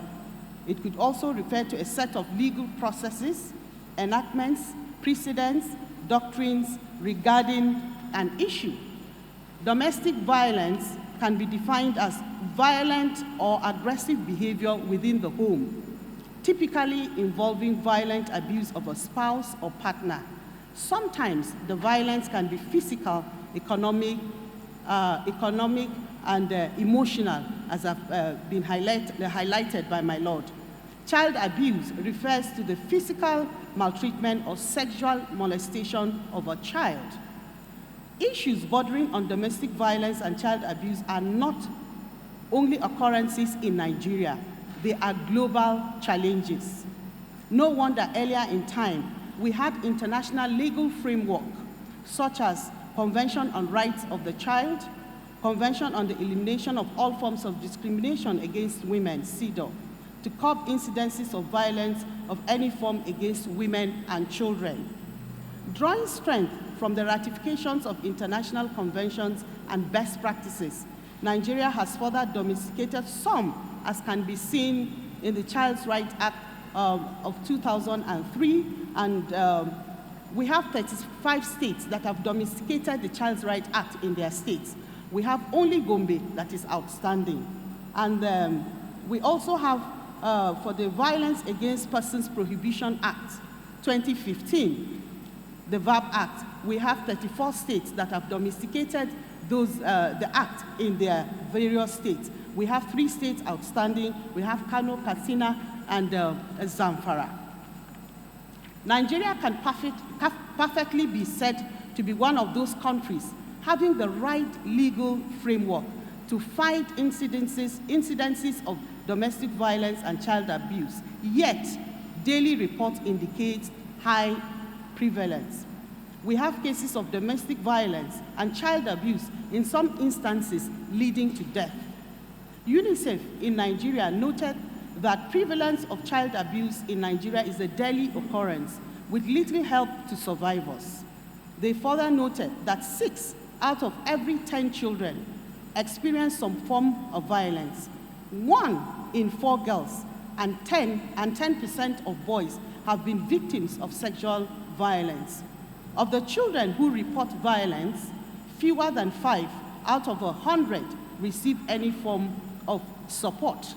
It could also refer to a set of legal processes, enactments, precedents, doctrines regarding an issue. Domestic violence can be defined as violent or aggressive behavior within the home, typically involving violent abuse of a spouse or partner. Sometimes the violence can be physical, economic, and emotional, as have been highlighted by my Lord. Child abuse refers to the physical maltreatment or sexual molestation of a child. Issues bordering on domestic violence and child abuse are not only occurrences in Nigeria, they are global challenges. No wonder earlier in time, we had international legal framework, such as Convention on Rights of the Child, Convention on the Elimination of All Forms of Discrimination Against Women, CEDAW, to curb incidences of violence of any form against women and children. Drawing strength from the ratifications of international conventions and best practices, Nigeria has further domesticated some, as can be seen in the Child's Rights Act of 2003, and we have 35 states that have domesticated the Child's Rights Act in their states. We have only Gombe that is outstanding. And we also have, for the Violence Against Persons Prohibition Act 2015, the VAP Act, we have 34 states that have domesticated those, the act in their various states. We have 3 states outstanding. We have Kano, Katsina, and Zamfara. Nigeria can perfectly be said to be one of those countries having the right legal framework to fight incidences of domestic violence and child abuse, yet daily reports indicate high prevalence. We have cases of domestic violence and child abuse, in some instances leading to death. UNICEF in Nigeria noted that prevalence of child abuse in Nigeria is a daily occurrence with little help to survivors. They further noted that 6 out of every 10 children experience some form of violence. 1 in 4 girls and 10% of boys have been victims of sexual violence. Of the children who report violence, fewer than 5 out of 100 receive any form of support.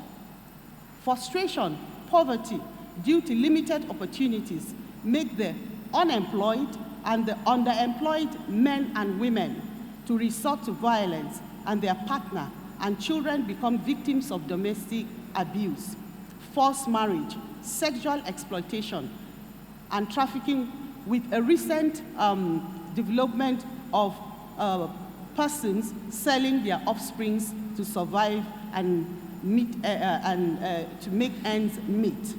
Frustration, poverty, due to limited opportunities, make the unemployed and the underemployed men and women to resort to violence, and their partner and children become victims of domestic abuse, forced marriage, sexual exploitation, and trafficking, with a recent development of persons selling their offsprings to survive and to make ends meet.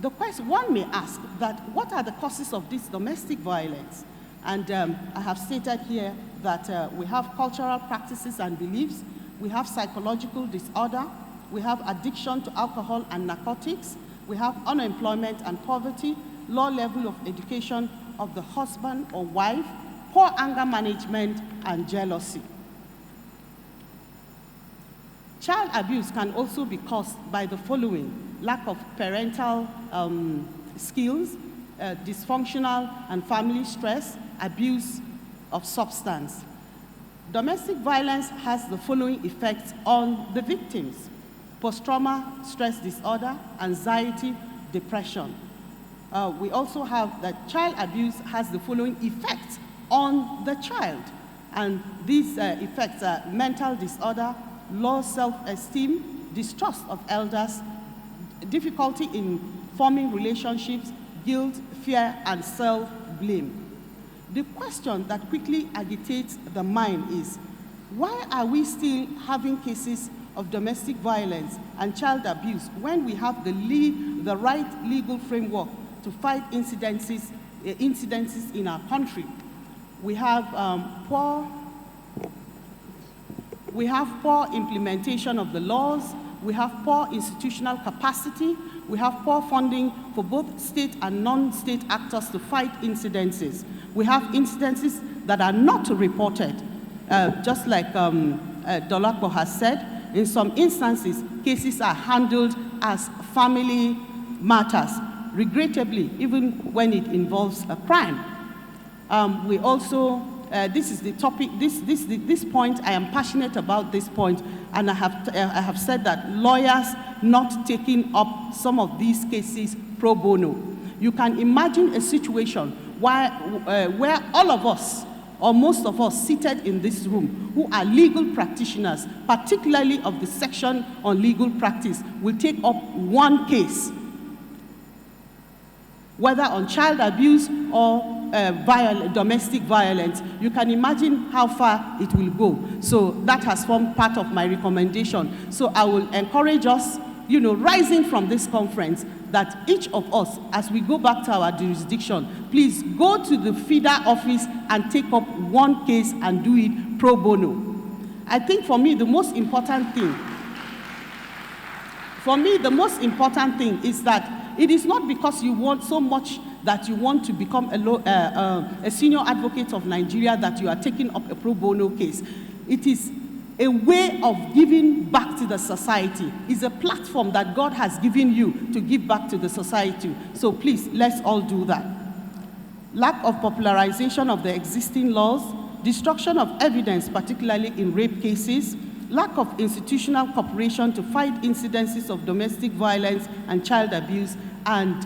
The question one may ask that what are the causes of this domestic violence? And I have stated here that we have cultural practices and beliefs, we have psychological disorder, we have addiction to alcohol and narcotics, we have unemployment and poverty, low level of education of the husband or wife, poor anger management, and jealousy. Child abuse can also be caused by the following: lack of parental skills, dysfunctional and family stress, abuse of substance. Domestic violence has the following effects on the victims: post-trauma stress disorder, anxiety, depression. We also have that child abuse has the following effects on the child. And these effects are mental disorder, low self-esteem, distrust of elders, difficulty in forming relationships, guilt, fear, and self-blame. The question that quickly agitates the mind is, why are we still having cases of domestic violence and child abuse when we have the right legal framework to fight incidences in our country? We have poor implementation of the laws. we have poor institutional capacity, we have poor funding for both state and non-state actors to fight incidences. We have incidences that are not reported, just like Dolapo has said. In some instances, cases are handled as family matters, regrettably, even when it involves a crime. We also, this is the topic, this point, I am passionate about this point, and I have said that lawyers not taking up some of these cases pro bono. You can imagine a situation where all of us, or most of us seated in this room who are legal practitioners, particularly of the section on legal practice, will take up one case, whether on child abuse or domestic violence. You can imagine how far it will go. So that has formed part of my recommendation. So I will encourage us, rising from this conference, that each of us, as we go back to our jurisdiction, please go to the FIDA office and take up one case and do it pro bono. I think for me, the most important thing is that it is not because you want so much that you want to become a senior advocate of Nigeria that you are taking up a pro bono case. It is a way of giving back to the society. It's a platform that God has given you to give back to the society. So please, let's all do that. Lack of popularization of the existing laws, destruction of evidence, particularly in rape cases, lack of institutional cooperation to fight incidences of domestic violence and child abuse, and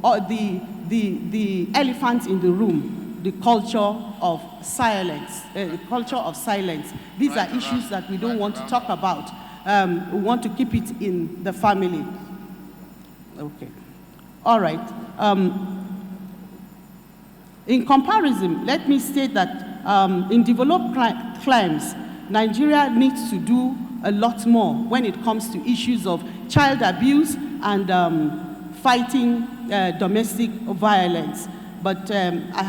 the elephant in the room, the culture of silence. These are issues that we don't want to talk about. We want to keep it in the family. Okay. All right. In comparison, let me state that in developed crimes, Nigeria needs to do a lot more when it comes to issues of child abuse and fighting domestic violence. But I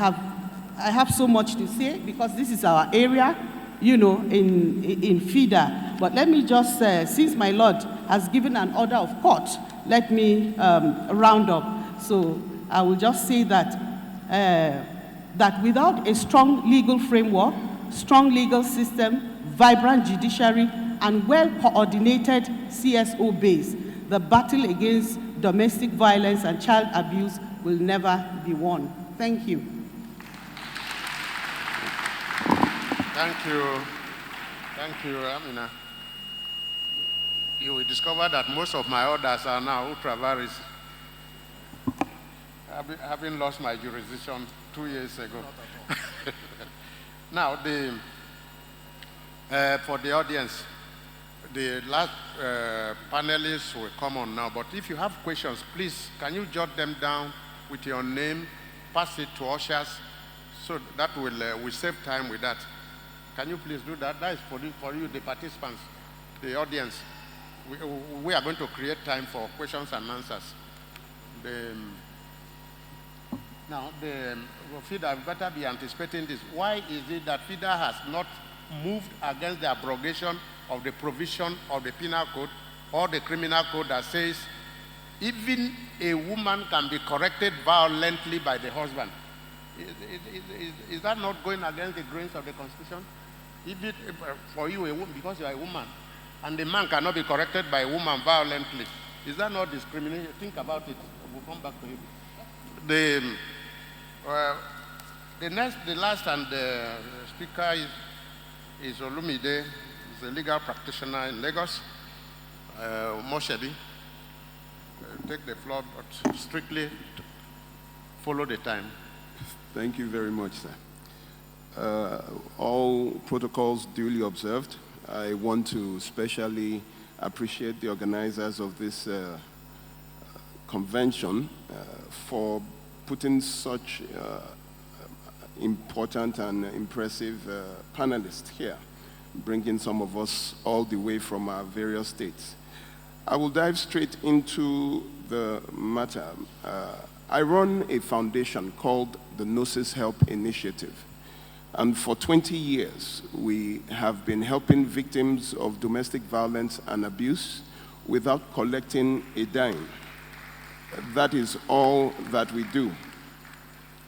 have so much to say because this is our area, in FIDA. But let me just, since my Lord has given an order of court, let me round up. So I will just say that, that without a strong legal framework, strong legal system, vibrant judiciary, and well-coordinated CSO base, the battle against domestic violence and child abuse will never be won. Thank you. Thank you, Amina. You will discover that most of my orders are now ultra vires. Having lost my jurisdiction 2 years ago. Now, for the audience, the last panelists will come on now, but if you have questions, please, can you jot them down with your name, pass it to ushers, so that will save time with that. Can you please do that? That is for you, the participants, the audience. We are going to create time for questions and answers. Now, FIDA better be anticipating this. Why is it that FIDA has not moved against the abrogation of the provision of the penal code or the criminal code that says even a woman can be corrected violently by the husband? Is that not going against the grains of the Constitution? If for you, because you are a woman, and the man cannot be corrected by a woman violently, is that not discrimination? Think about it. We'll come back to it. The last and the speaker is Olumide. He's a legal practitioner in Lagos. Moshedi, take the floor, but strictly follow the time. Thank you very much, sir. All protocols duly observed. I want to especially appreciate the organizers of this convention for putting such important and impressive panelists here, bringing some of us all the way from our various states. I will dive straight into the matter. I run a foundation called the Gnosis Help Initiative. And for 20 years, we have been helping victims of domestic violence and abuse without collecting a dime. That is all that we do.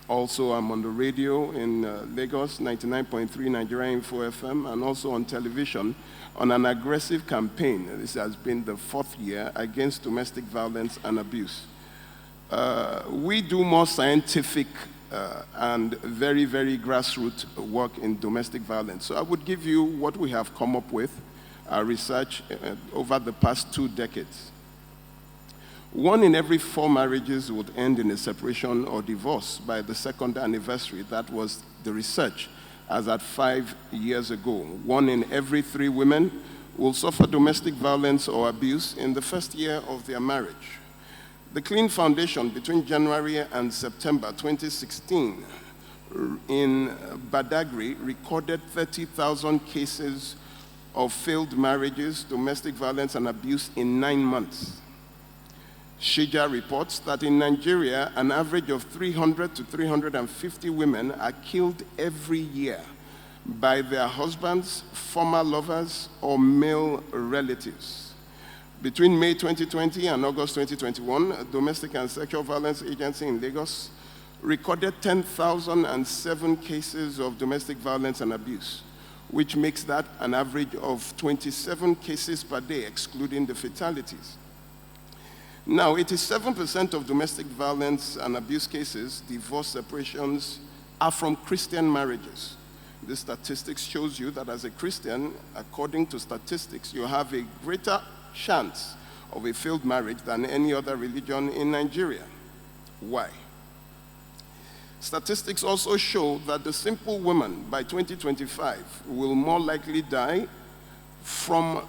Also, I'm on the radio in Lagos, 99.3 Nigeria Info FM, and also on television on an aggressive campaign. This has been the 4th year against domestic violence and abuse. We do more scientific and very, very grassroots work in domestic violence. So I would give you what we have come up with, our research over the past 2 decades. 1 in every 4 marriages would end in a separation or divorce by the 2nd anniversary. That was the research as at 5 years ago. 1 in every 3 women will suffer domestic violence or abuse in the 1st year of their marriage. The Clean Foundation between January and September 2016 in Badagry recorded 30,000 cases of failed marriages, domestic violence and abuse in 9 months. Shija reports that in Nigeria, an average of 300 to 350 women are killed every year by their husbands, former lovers, or male relatives. Between May 2020 and August 2021, a Domestic and Sexual Violence Agency in Lagos recorded 10,007 cases of domestic violence and abuse, which makes that an average of 27 cases per day, excluding the fatalities. Now, 87% of domestic violence and abuse cases, divorce separations, are from Christian marriages. This statistics shows you that as a Christian, according to statistics, you have a greater chance of a failed marriage than any other religion in Nigeria. Why? Statistics also show that the simple woman by 2025 will more likely die from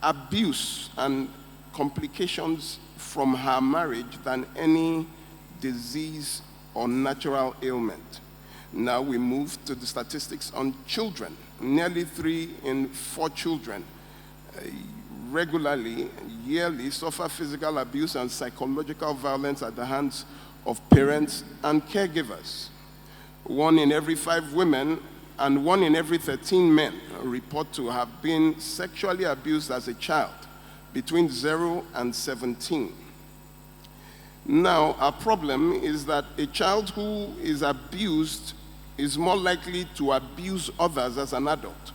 abuse and complications from her marriage than any disease or natural ailment. Now we move to the statistics on children. Nearly 3 in 4 children regularly, yearly suffer physical abuse and psychological violence at the hands of parents and caregivers. 1 in every 5 women and 1 in every 13 men report to have been sexually abused as a child between 0 and 17. Now, our problem is that a child who is abused is more likely to abuse others as an adult.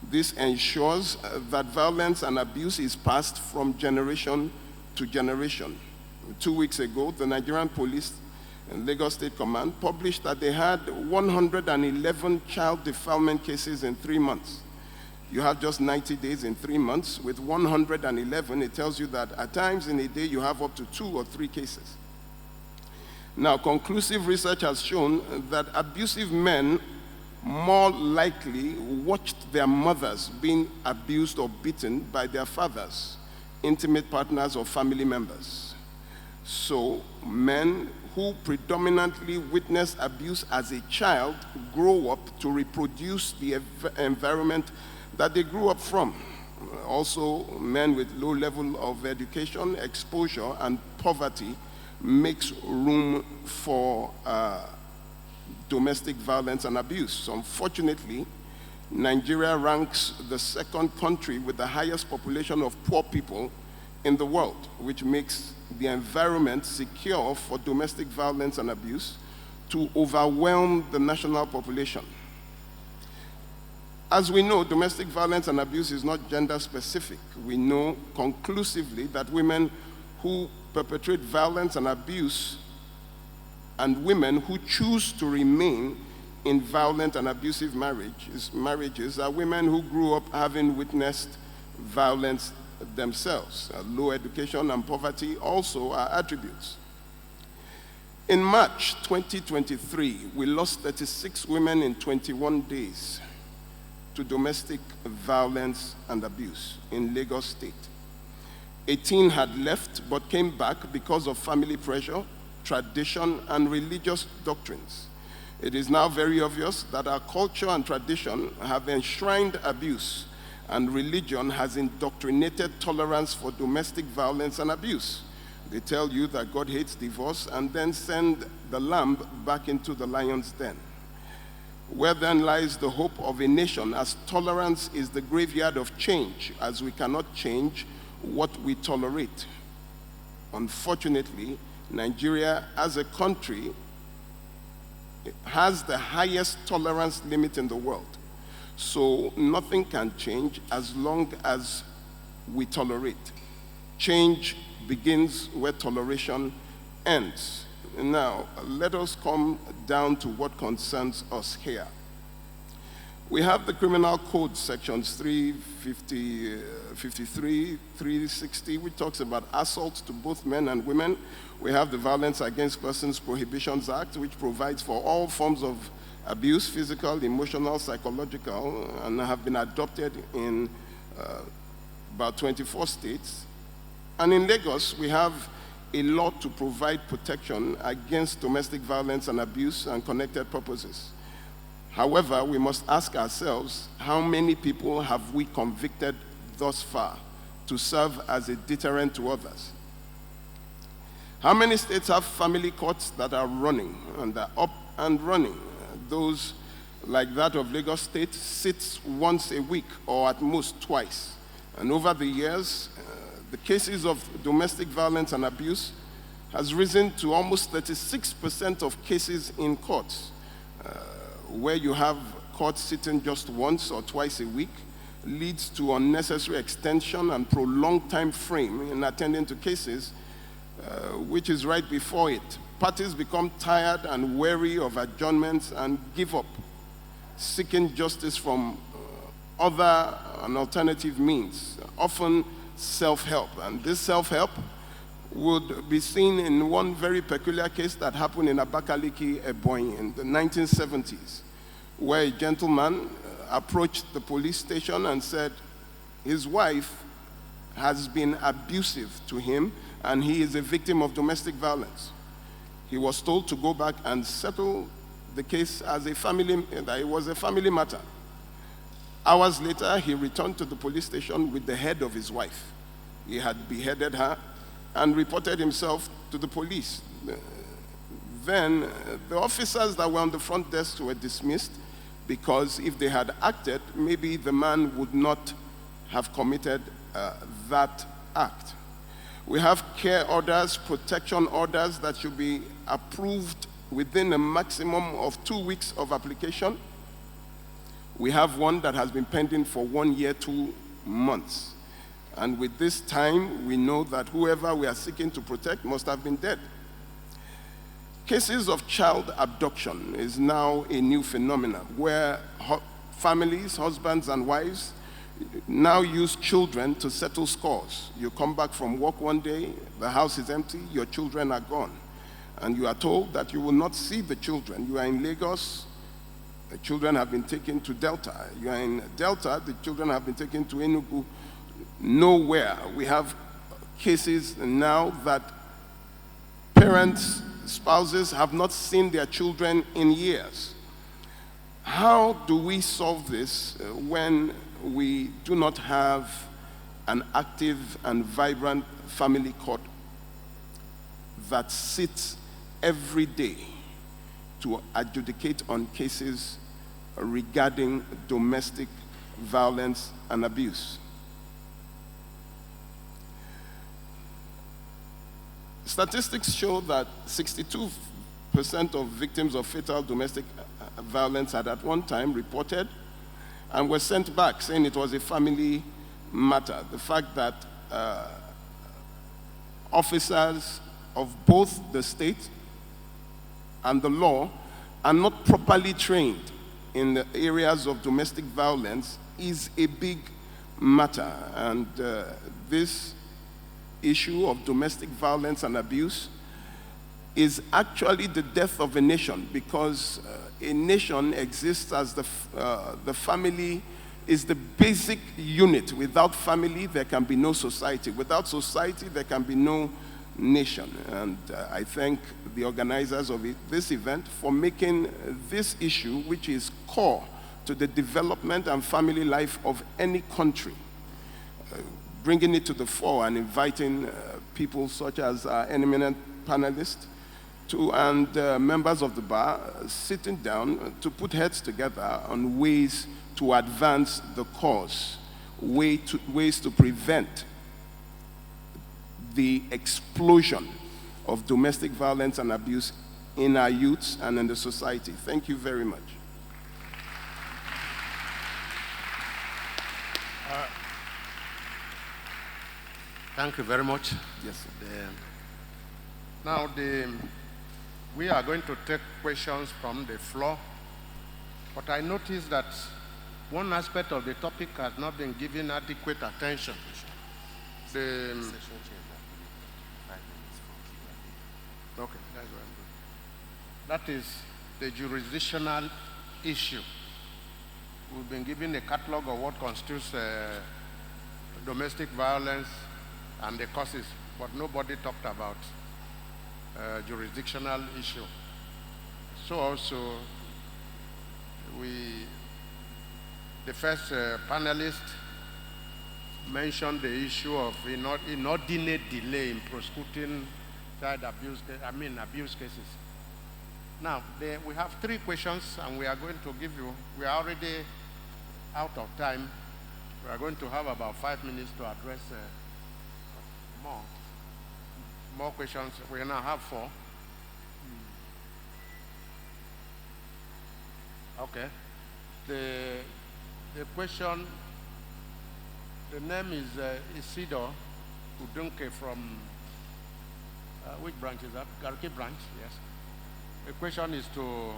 This ensures that violence and abuse is passed from generation to generation. 2 weeks ago, the Nigerian Police and Lagos State Command published that they had 111 child defilement cases in 3 months. You have just 90 days in 3 months. With 111, it tells you that at times in a day you have up to 2 or 3 cases. Now, conclusive research has shown that abusive men more likely watched their mothers being abused or beaten by their fathers, intimate partners, or family members. So, men who predominantly witness abuse as a child grow up to reproduce the environment that they grew up from. Also, men with low level of education, exposure, and poverty makes room for domestic violence and abuse. Unfortunately, Nigeria ranks the 2nd country with the highest population of poor people in the world, which makes the environment secure for domestic violence and abuse to overwhelm the national population. As we know, domestic violence and abuse is not gender specific. We know conclusively that women who perpetrate violence and abuse and women who choose to remain in violent and abusive marriages are women who grew up having witnessed violence themselves. Low education and poverty also are attributes. In March 2023, we lost 36 women in 21 days to domestic violence and abuse in Lagos State. 18 had left but came back because of family pressure, tradition, and religious doctrines. It is now very obvious that our culture and tradition have enshrined abuse, and religion has indoctrinated tolerance for domestic violence and abuse. They tell you that God hates divorce and then send the lamb back into the lion's den. Where then lies the hope of a nation, as tolerance is the graveyard of change, as we cannot change what we tolerate. Unfortunately, Nigeria as a country has the highest tolerance limit in the world. So nothing can change as long as we tolerate. Change begins where toleration ends. Now, let us come down to what concerns us here. We have the Criminal Code sections 353, 360, which talks about assault to both men and women. We have the Violence Against Persons Prohibitions Act, which provides for all forms of abuse, physical, emotional, psychological, and have been adopted in about 24 states. And in Lagos, we have a law to provide protection against domestic violence and abuse and connected purposes. However, we must ask ourselves, how many people have we convicted thus far to serve as a deterrent to others? How many states have family courts that are running and are up and running? Those like that of Lagos State sits once a week or at most twice. And over the years, the cases of domestic violence and abuse has risen to almost 36% of cases in courts. Where you have courts sitting just once or twice a week leads to unnecessary extension and prolonged time frame in attending to cases, which is right before it. Parties become tired and weary of adjournments and give up, seeking justice from other and alternative means, often self-help. And this self-help would be seen in one very peculiar case that happened in Abakaliki, Ebonyi, in the 1970s, where a gentleman approached the police station and said his wife has been abusive to him and he is a victim of domestic violence. He was told to go back and settle the case as a family, that it was a family matter. Hours later, he returned to the police station with the head of his wife. He had beheaded her and reported himself to the police. Then the officers that were on the front desk were dismissed because if they had acted, maybe the man would not have committed that act. We have care orders, protection orders that should be approved within a maximum of 2 weeks of application. We have one that has been pending for 1 year, 2 months. And with this time, we know that whoever we are seeking to protect must have been dead. Cases of child abduction is now a new phenomenon where families, husbands and wives, now use children to settle scores. You come back from work one day, the house is empty, your children are gone. And you are told that you will not see the children. You are in Lagos, the children have been taken to Delta. You are in Delta, the children have been taken to Enugu. Nowhere. We have cases now that parents, spouses have not seen their children in years. How do we solve this when we do not have an active and vibrant family court that sits every day to adjudicate on cases regarding domestic violence and abuse? Statistics show that 62% of victims of fatal domestic violence had at one time reported and were sent back, saying it was a family matter. The fact that officers of both the state and the law are not properly trained in the areas of domestic violence is a big matter. And this issue of domestic violence and abuse is actually the death of a nation, because a nation exists as the family is the basic unit. Without family, there can be no society. Without society, there can be no nation. And I thank the organizers of this event for making this issue, which is core to the development and family life of any country, bringing it to the fore and inviting people such as our eminent panelists and members of the bar sitting down to put heads together on ways to advance the cause, ways to prevent the explosion of domestic violence and abuse in our youths and in the society. Thank you very much. Thank you very much. Yes, sir. Now, we are going to take questions from the floor, but I noticed that one aspect of the topic has not been given adequate attention. Okay, that's very good. That is the jurisdictional issue. We've been given a catalog of what constitutes domestic violence and the causes, but nobody talked about jurisdictional issue. So also, the first panelist mentioned the issue of inordinate delay in prosecuting child abuse, abuse cases. Now, we have 3 questions, and we are going to give you, we are already out of time. We are going to have about 5 minutes to address more questions. We now have 4. Okay. The question, the name is Isidore Udunke from, which branch is that? Garki branch, yes. The question is to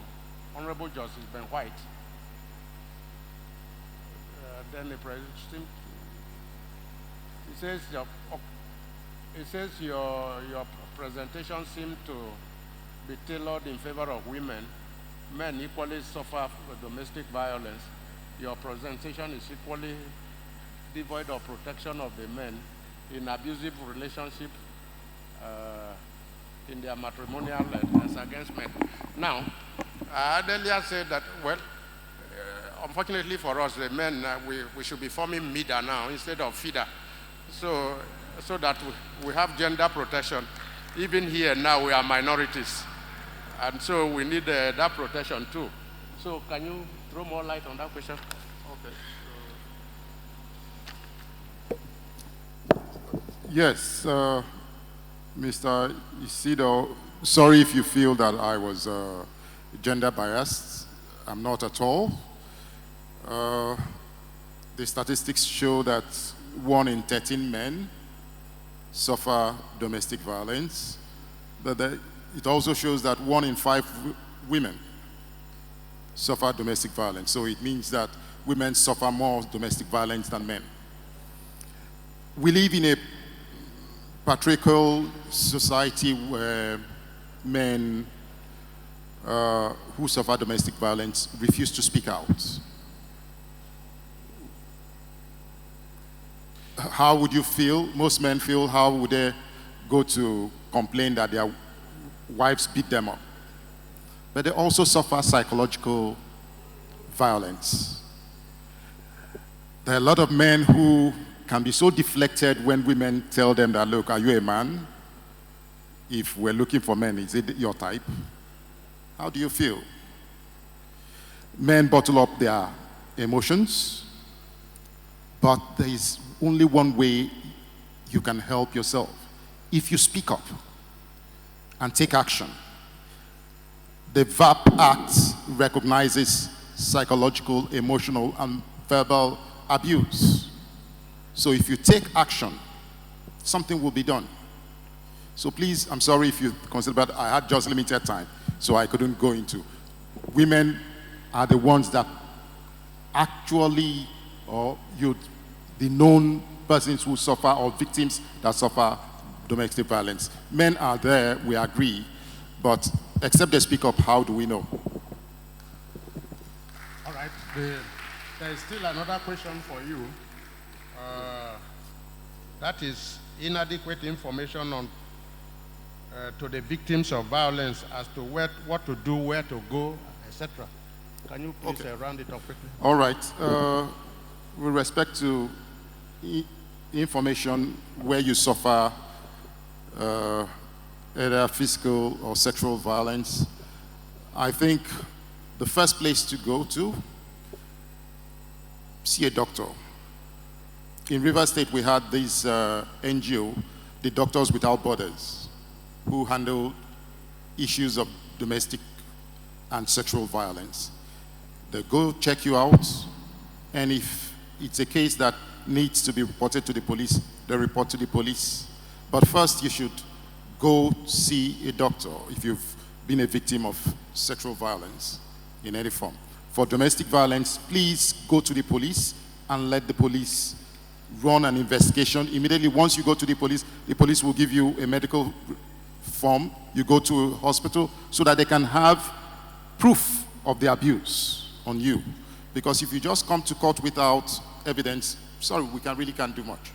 Honorable Justice Ben White. Then the president, it says your presentation seemed to be tailored in favor of women. Men equally suffer domestic violence. Your presentation is equally devoid of protection of the men in abusive relationship in their matrimonial as against men. Now, Adelia said that, well, unfortunately for us, the men, we should be forming MIDA now instead of FIDA, so that we have gender protection. Even here now, we are minorities, and so we need that protection too. So can you throw more light on that question? Okay. Yes, Mr. Isidore, sorry if you feel that I was gender biased. I'm not at all. The statistics show that 1 in 13 men suffer domestic violence, but it also shows that 1 in 5 women suffer domestic violence. So it means that women suffer more domestic violence than men. We live in a patriarchal society where men who suffer domestic violence refuse to speak out. How would you feel? Most men feel, how would they go to complain that their wives beat them up? But they also suffer psychological violence. There are a lot of men who can be so deflected when women tell them that, look, are you a man? If we're looking for men, is it your type? How do you feel? Men bottle up their emotions, but there is only one way you can help yourself. If you speak up and take action. The VAP Act recognizes psychological, emotional, and verbal abuse. So if you take action, something will be done. So please, I'm sorry if you consider that I had just limited time, so I couldn't go into. Women are the ones that actually, or the known persons who suffer or victims that suffer domestic violence. Men are there, we agree, but except they speak up, how do we know? All right. There is still another question for you. That is inadequate information on to the victims of violence as to what to do, where to go, etc. Can you please round it up quickly? All right. With respect to information where you suffer either physical or sexual violence, I think the first place to go to, see a doctor. In River State, we had this NGO, the Doctors Without Borders, who handle issues of domestic and sexual violence. They go check you out, and if it's a case that needs to be reported to the police, they report to the police. But first, you should go see a doctor if you've been a victim of sexual violence in any form. For domestic violence, please go to the police and let the police run an investigation. Immediately, once you go to the police will give you a medical form. You go to a hospital so that they can have proof of the abuse on you. Because if you just come to court without evidence, sorry, we really can't do much.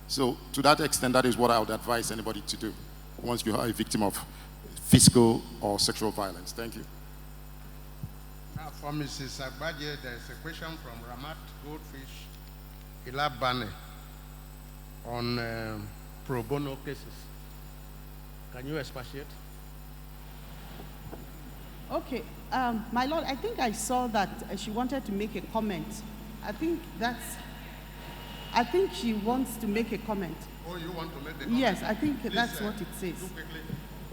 So to that extent, that is what I would advise anybody to do once you are a victim of physical or sexual violence. Thank you. Now for Mrs. Agbaje, there is a question from Ramat Goldfish Ilabane on pro bono cases. Can you expatiate? Okay, my Lord, I think I saw that she wanted to make a comment. I think she wants to make a comment. Oh, you want to make the comment? Yes, I think Please, that's what it says. Do quickly.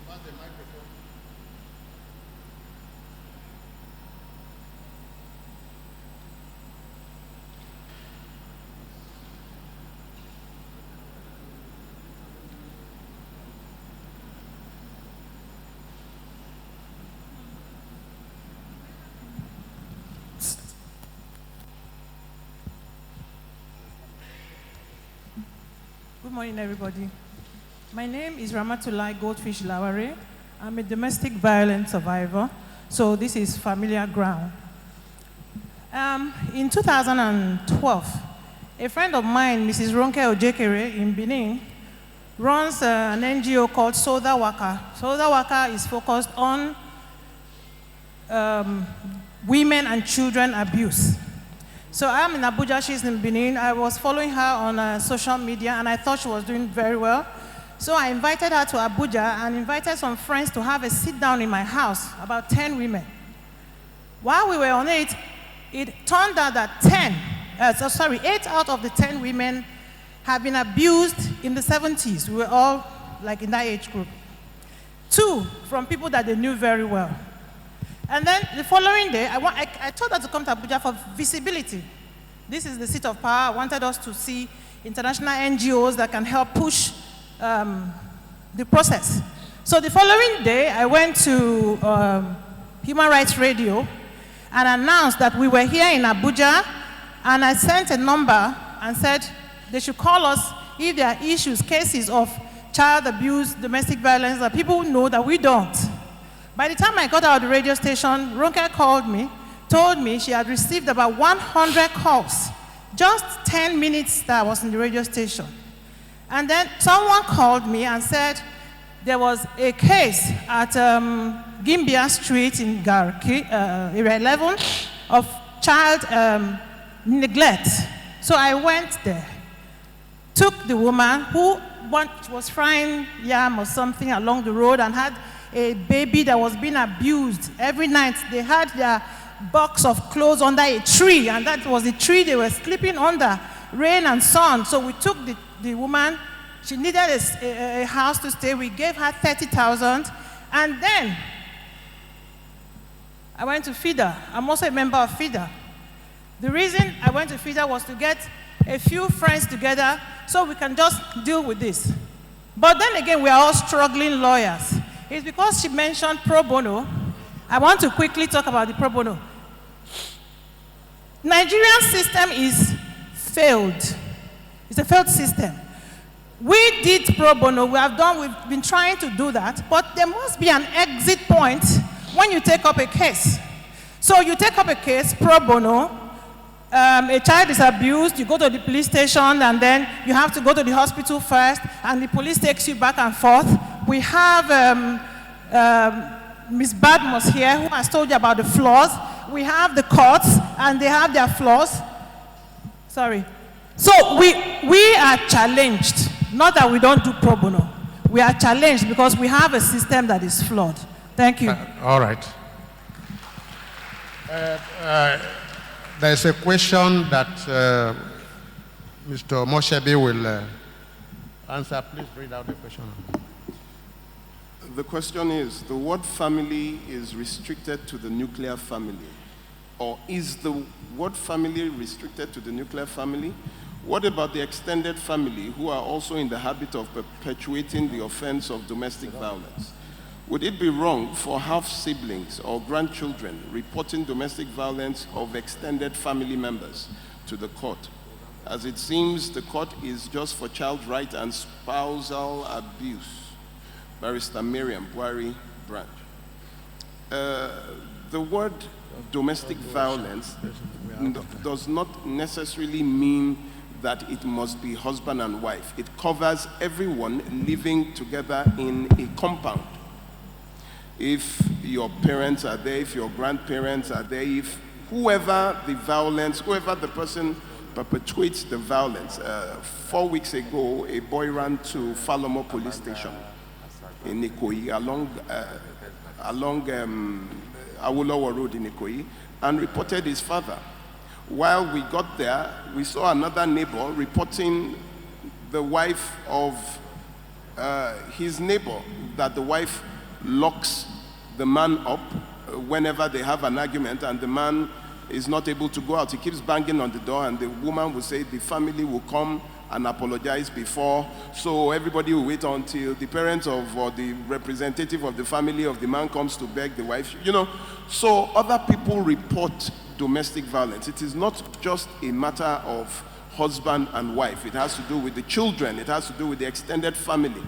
Pass the microphone. Good morning, everybody. My name is Ramatulai Goldfish Laware. I'm a domestic violence survivor, so this is familiar ground. In 2012, a friend of mine, Mrs. Ronke Ojekere in Benin, runs an NGO called Soda Waka. Soda Waka is focused on women and children abuse. So I'm in Abuja, she's in Benin. I was following her on social media, and I thought she was doing very well. So I invited her to Abuja and invited some friends to have a sit down in my house, about 10 women. While we were on it, it turned out that 8 out of the 10 women have been abused in the 70s. We were all like in that age group. 2 from people that they knew very well. And then the following day, I told her to come to Abuja for visibility. This is the seat of power. I wanted us to see international NGOs that can help push the process. So the following day, I went to Human Rights Radio and announced that we were here in Abuja, and I sent a number and said they should call us if there are issues, cases of child abuse, domestic violence, that people know that we don't. By the time I got out of the radio station, Ronke called me, told me she had received about 100 calls, just 10 minutes that I was in the radio station. And then someone called me and said there was a case at Gimbia Street in Garki, area 11, of child neglect. So I went there, took the woman who was frying yam or something along the road and had a baby that was being abused. Every night they had their box of clothes under a tree, and that was the tree they were sleeping under, rain and sun. So we took the woman. She needed a house to stay. We gave her 30,000, and then I went to FIDA. I'm also a member of FIDA. The reason I went to FIDA was to get a few friends together so we can just deal with this. But then again, we are all struggling lawyers. It's because she mentioned pro bono. I want to quickly talk about the pro bono. Nigerian system is failed. It's a failed system. We did pro bono. We've been trying to do that, but there must be an exit point when you take up a case. So you take up a case pro bono. A child is abused, you go to the police station, and then you have to go to the hospital first, and the police takes you back and forth. We have Ms. Badmus here, who has told you about the flaws. We have the courts, and they have their flaws. Sorry. So we are challenged. Not that we don't do pro bono. we are challenged because we have a system that is flawed. Thank you. All right. There's a question that Mr. Moshebi will answer. Please read out the question. The question is, the word family is restricted to the nuclear family. Or is the word family restricted to the nuclear family? What about the extended family who are also in the habit of perpetuating the offense of domestic violence? Would it be wrong for half-siblings or grandchildren reporting domestic violence of extended family members to the court? As it seems, the court is just for child right and spousal abuse. Barrister Miriam Buari Branch. The word domestic violence does not necessarily mean that it must be husband and wife. It covers everyone living together in a compound. If your parents are there, if your grandparents are there, if whoever the person perpetuates the violence. 4 weeks ago, a boy ran to Falomo police station in Ikoyi along Awolowo Road in Ikoyi and reported his father. While we got there, we saw another neighbor reporting the wife of his neighbor, that the wife locks the man up whenever they have an argument and the man is not able to go out. He keeps banging on the door and the woman will say the family will come and apologize before, so everybody will wait until the parents of or the representative of the family of the man comes to beg the wife. You know, so other people report domestic violence. It is not just a matter of husband and wife. It has to do with the children. It has to do with the extended family,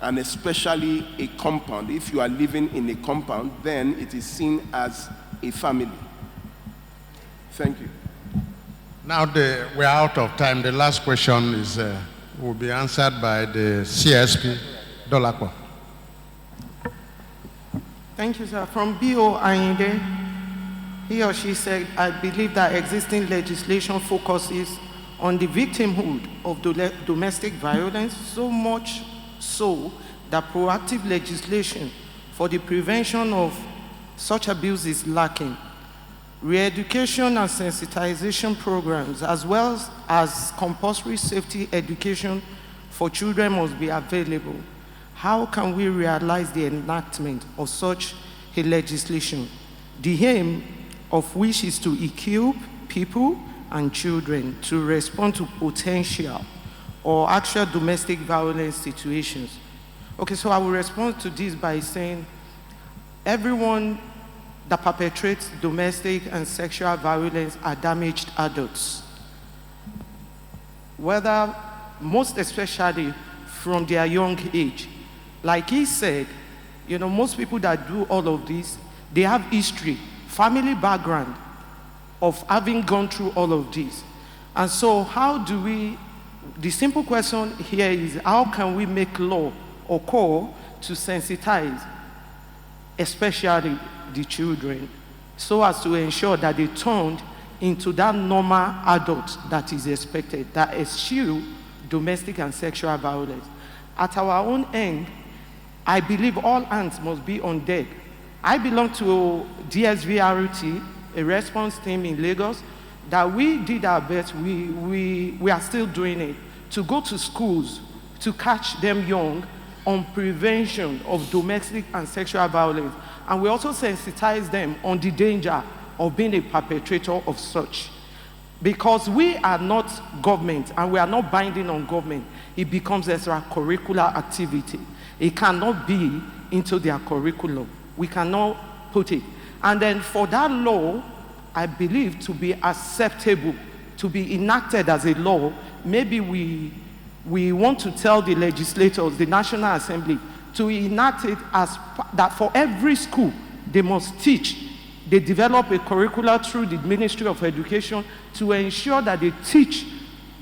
and especially a compound. If you are living in a compound, then it is seen as a family. Thank you. Now we're out of time. The last question is will be answered by the CSP, Dolapo. Thank you, sir. From B.O. Ayinde, he or she said, I believe that existing legislation focuses on the victimhood of domestic violence, so much so that proactive legislation for the prevention of such abuse is lacking. Re-education and sensitization programs, as well as compulsory safety education for children, must be available. How can we realize the enactment of such a legislation, the aim of which is to equip people and children to respond to potential or actual domestic violence situations? Okay, so I will respond to this by saying everyone that perpetrates domestic and sexual violence are damaged adults. Whether, most especially from their young age. Like he said, you know, most people that do all of this, they have history, family background of having gone through all of this. And so how do we, the simple question here is, how can we make law or call to sensitize, especially the children, so as to ensure that they turned into that normal adult that is expected, that eschew domestic and sexual violence. At our own end, I believe all hands must be on deck. I belong to DSVRT, a response team in Lagos, that we did our best, we are still doing it, to go to schools, to catch them young on prevention of domestic and sexual violence. And we also sensitize them on the danger of being a perpetrator of such. Because we are not government and we are not binding on government, it becomes extracurricular activity. It cannot be into their curriculum. We cannot put it. And then for that law, I believe, to be acceptable, to be enacted as a law, maybe we want to tell the legislators, the National Assembly, to enact it as that for every school, they must teach. They develop a curricula through the Ministry of Education to ensure that they teach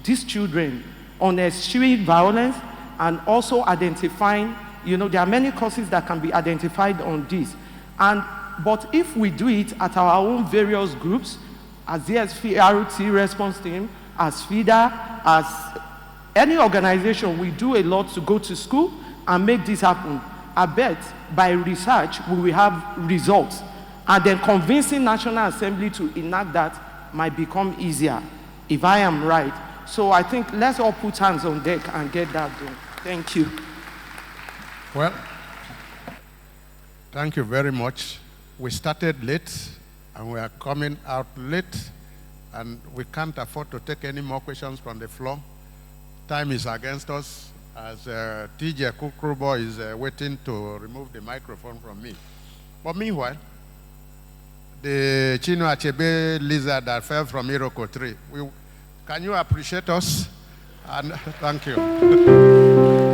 these children on eschewing violence and also identifying, you know, there are many causes that can be identified on this. But if we do it at our own various groups, as the DSVRT response team, as FIDA, as any organization, we do a lot to go to school, and make this happen, I bet by research we will have results. And then convincing National Assembly to enact that might become easier, if I am right. So I think let's all put hands on deck and get that done. Thank you. Well, thank you very much. We started late, and we are coming out late, and we can't afford to take any more questions from the floor. Time is against us, as TJ Kukrubo is waiting to remove the microphone from me. But meanwhile, the Chinua Achebe lizard that fell from Iroko tree, can you appreciate us? And thank you.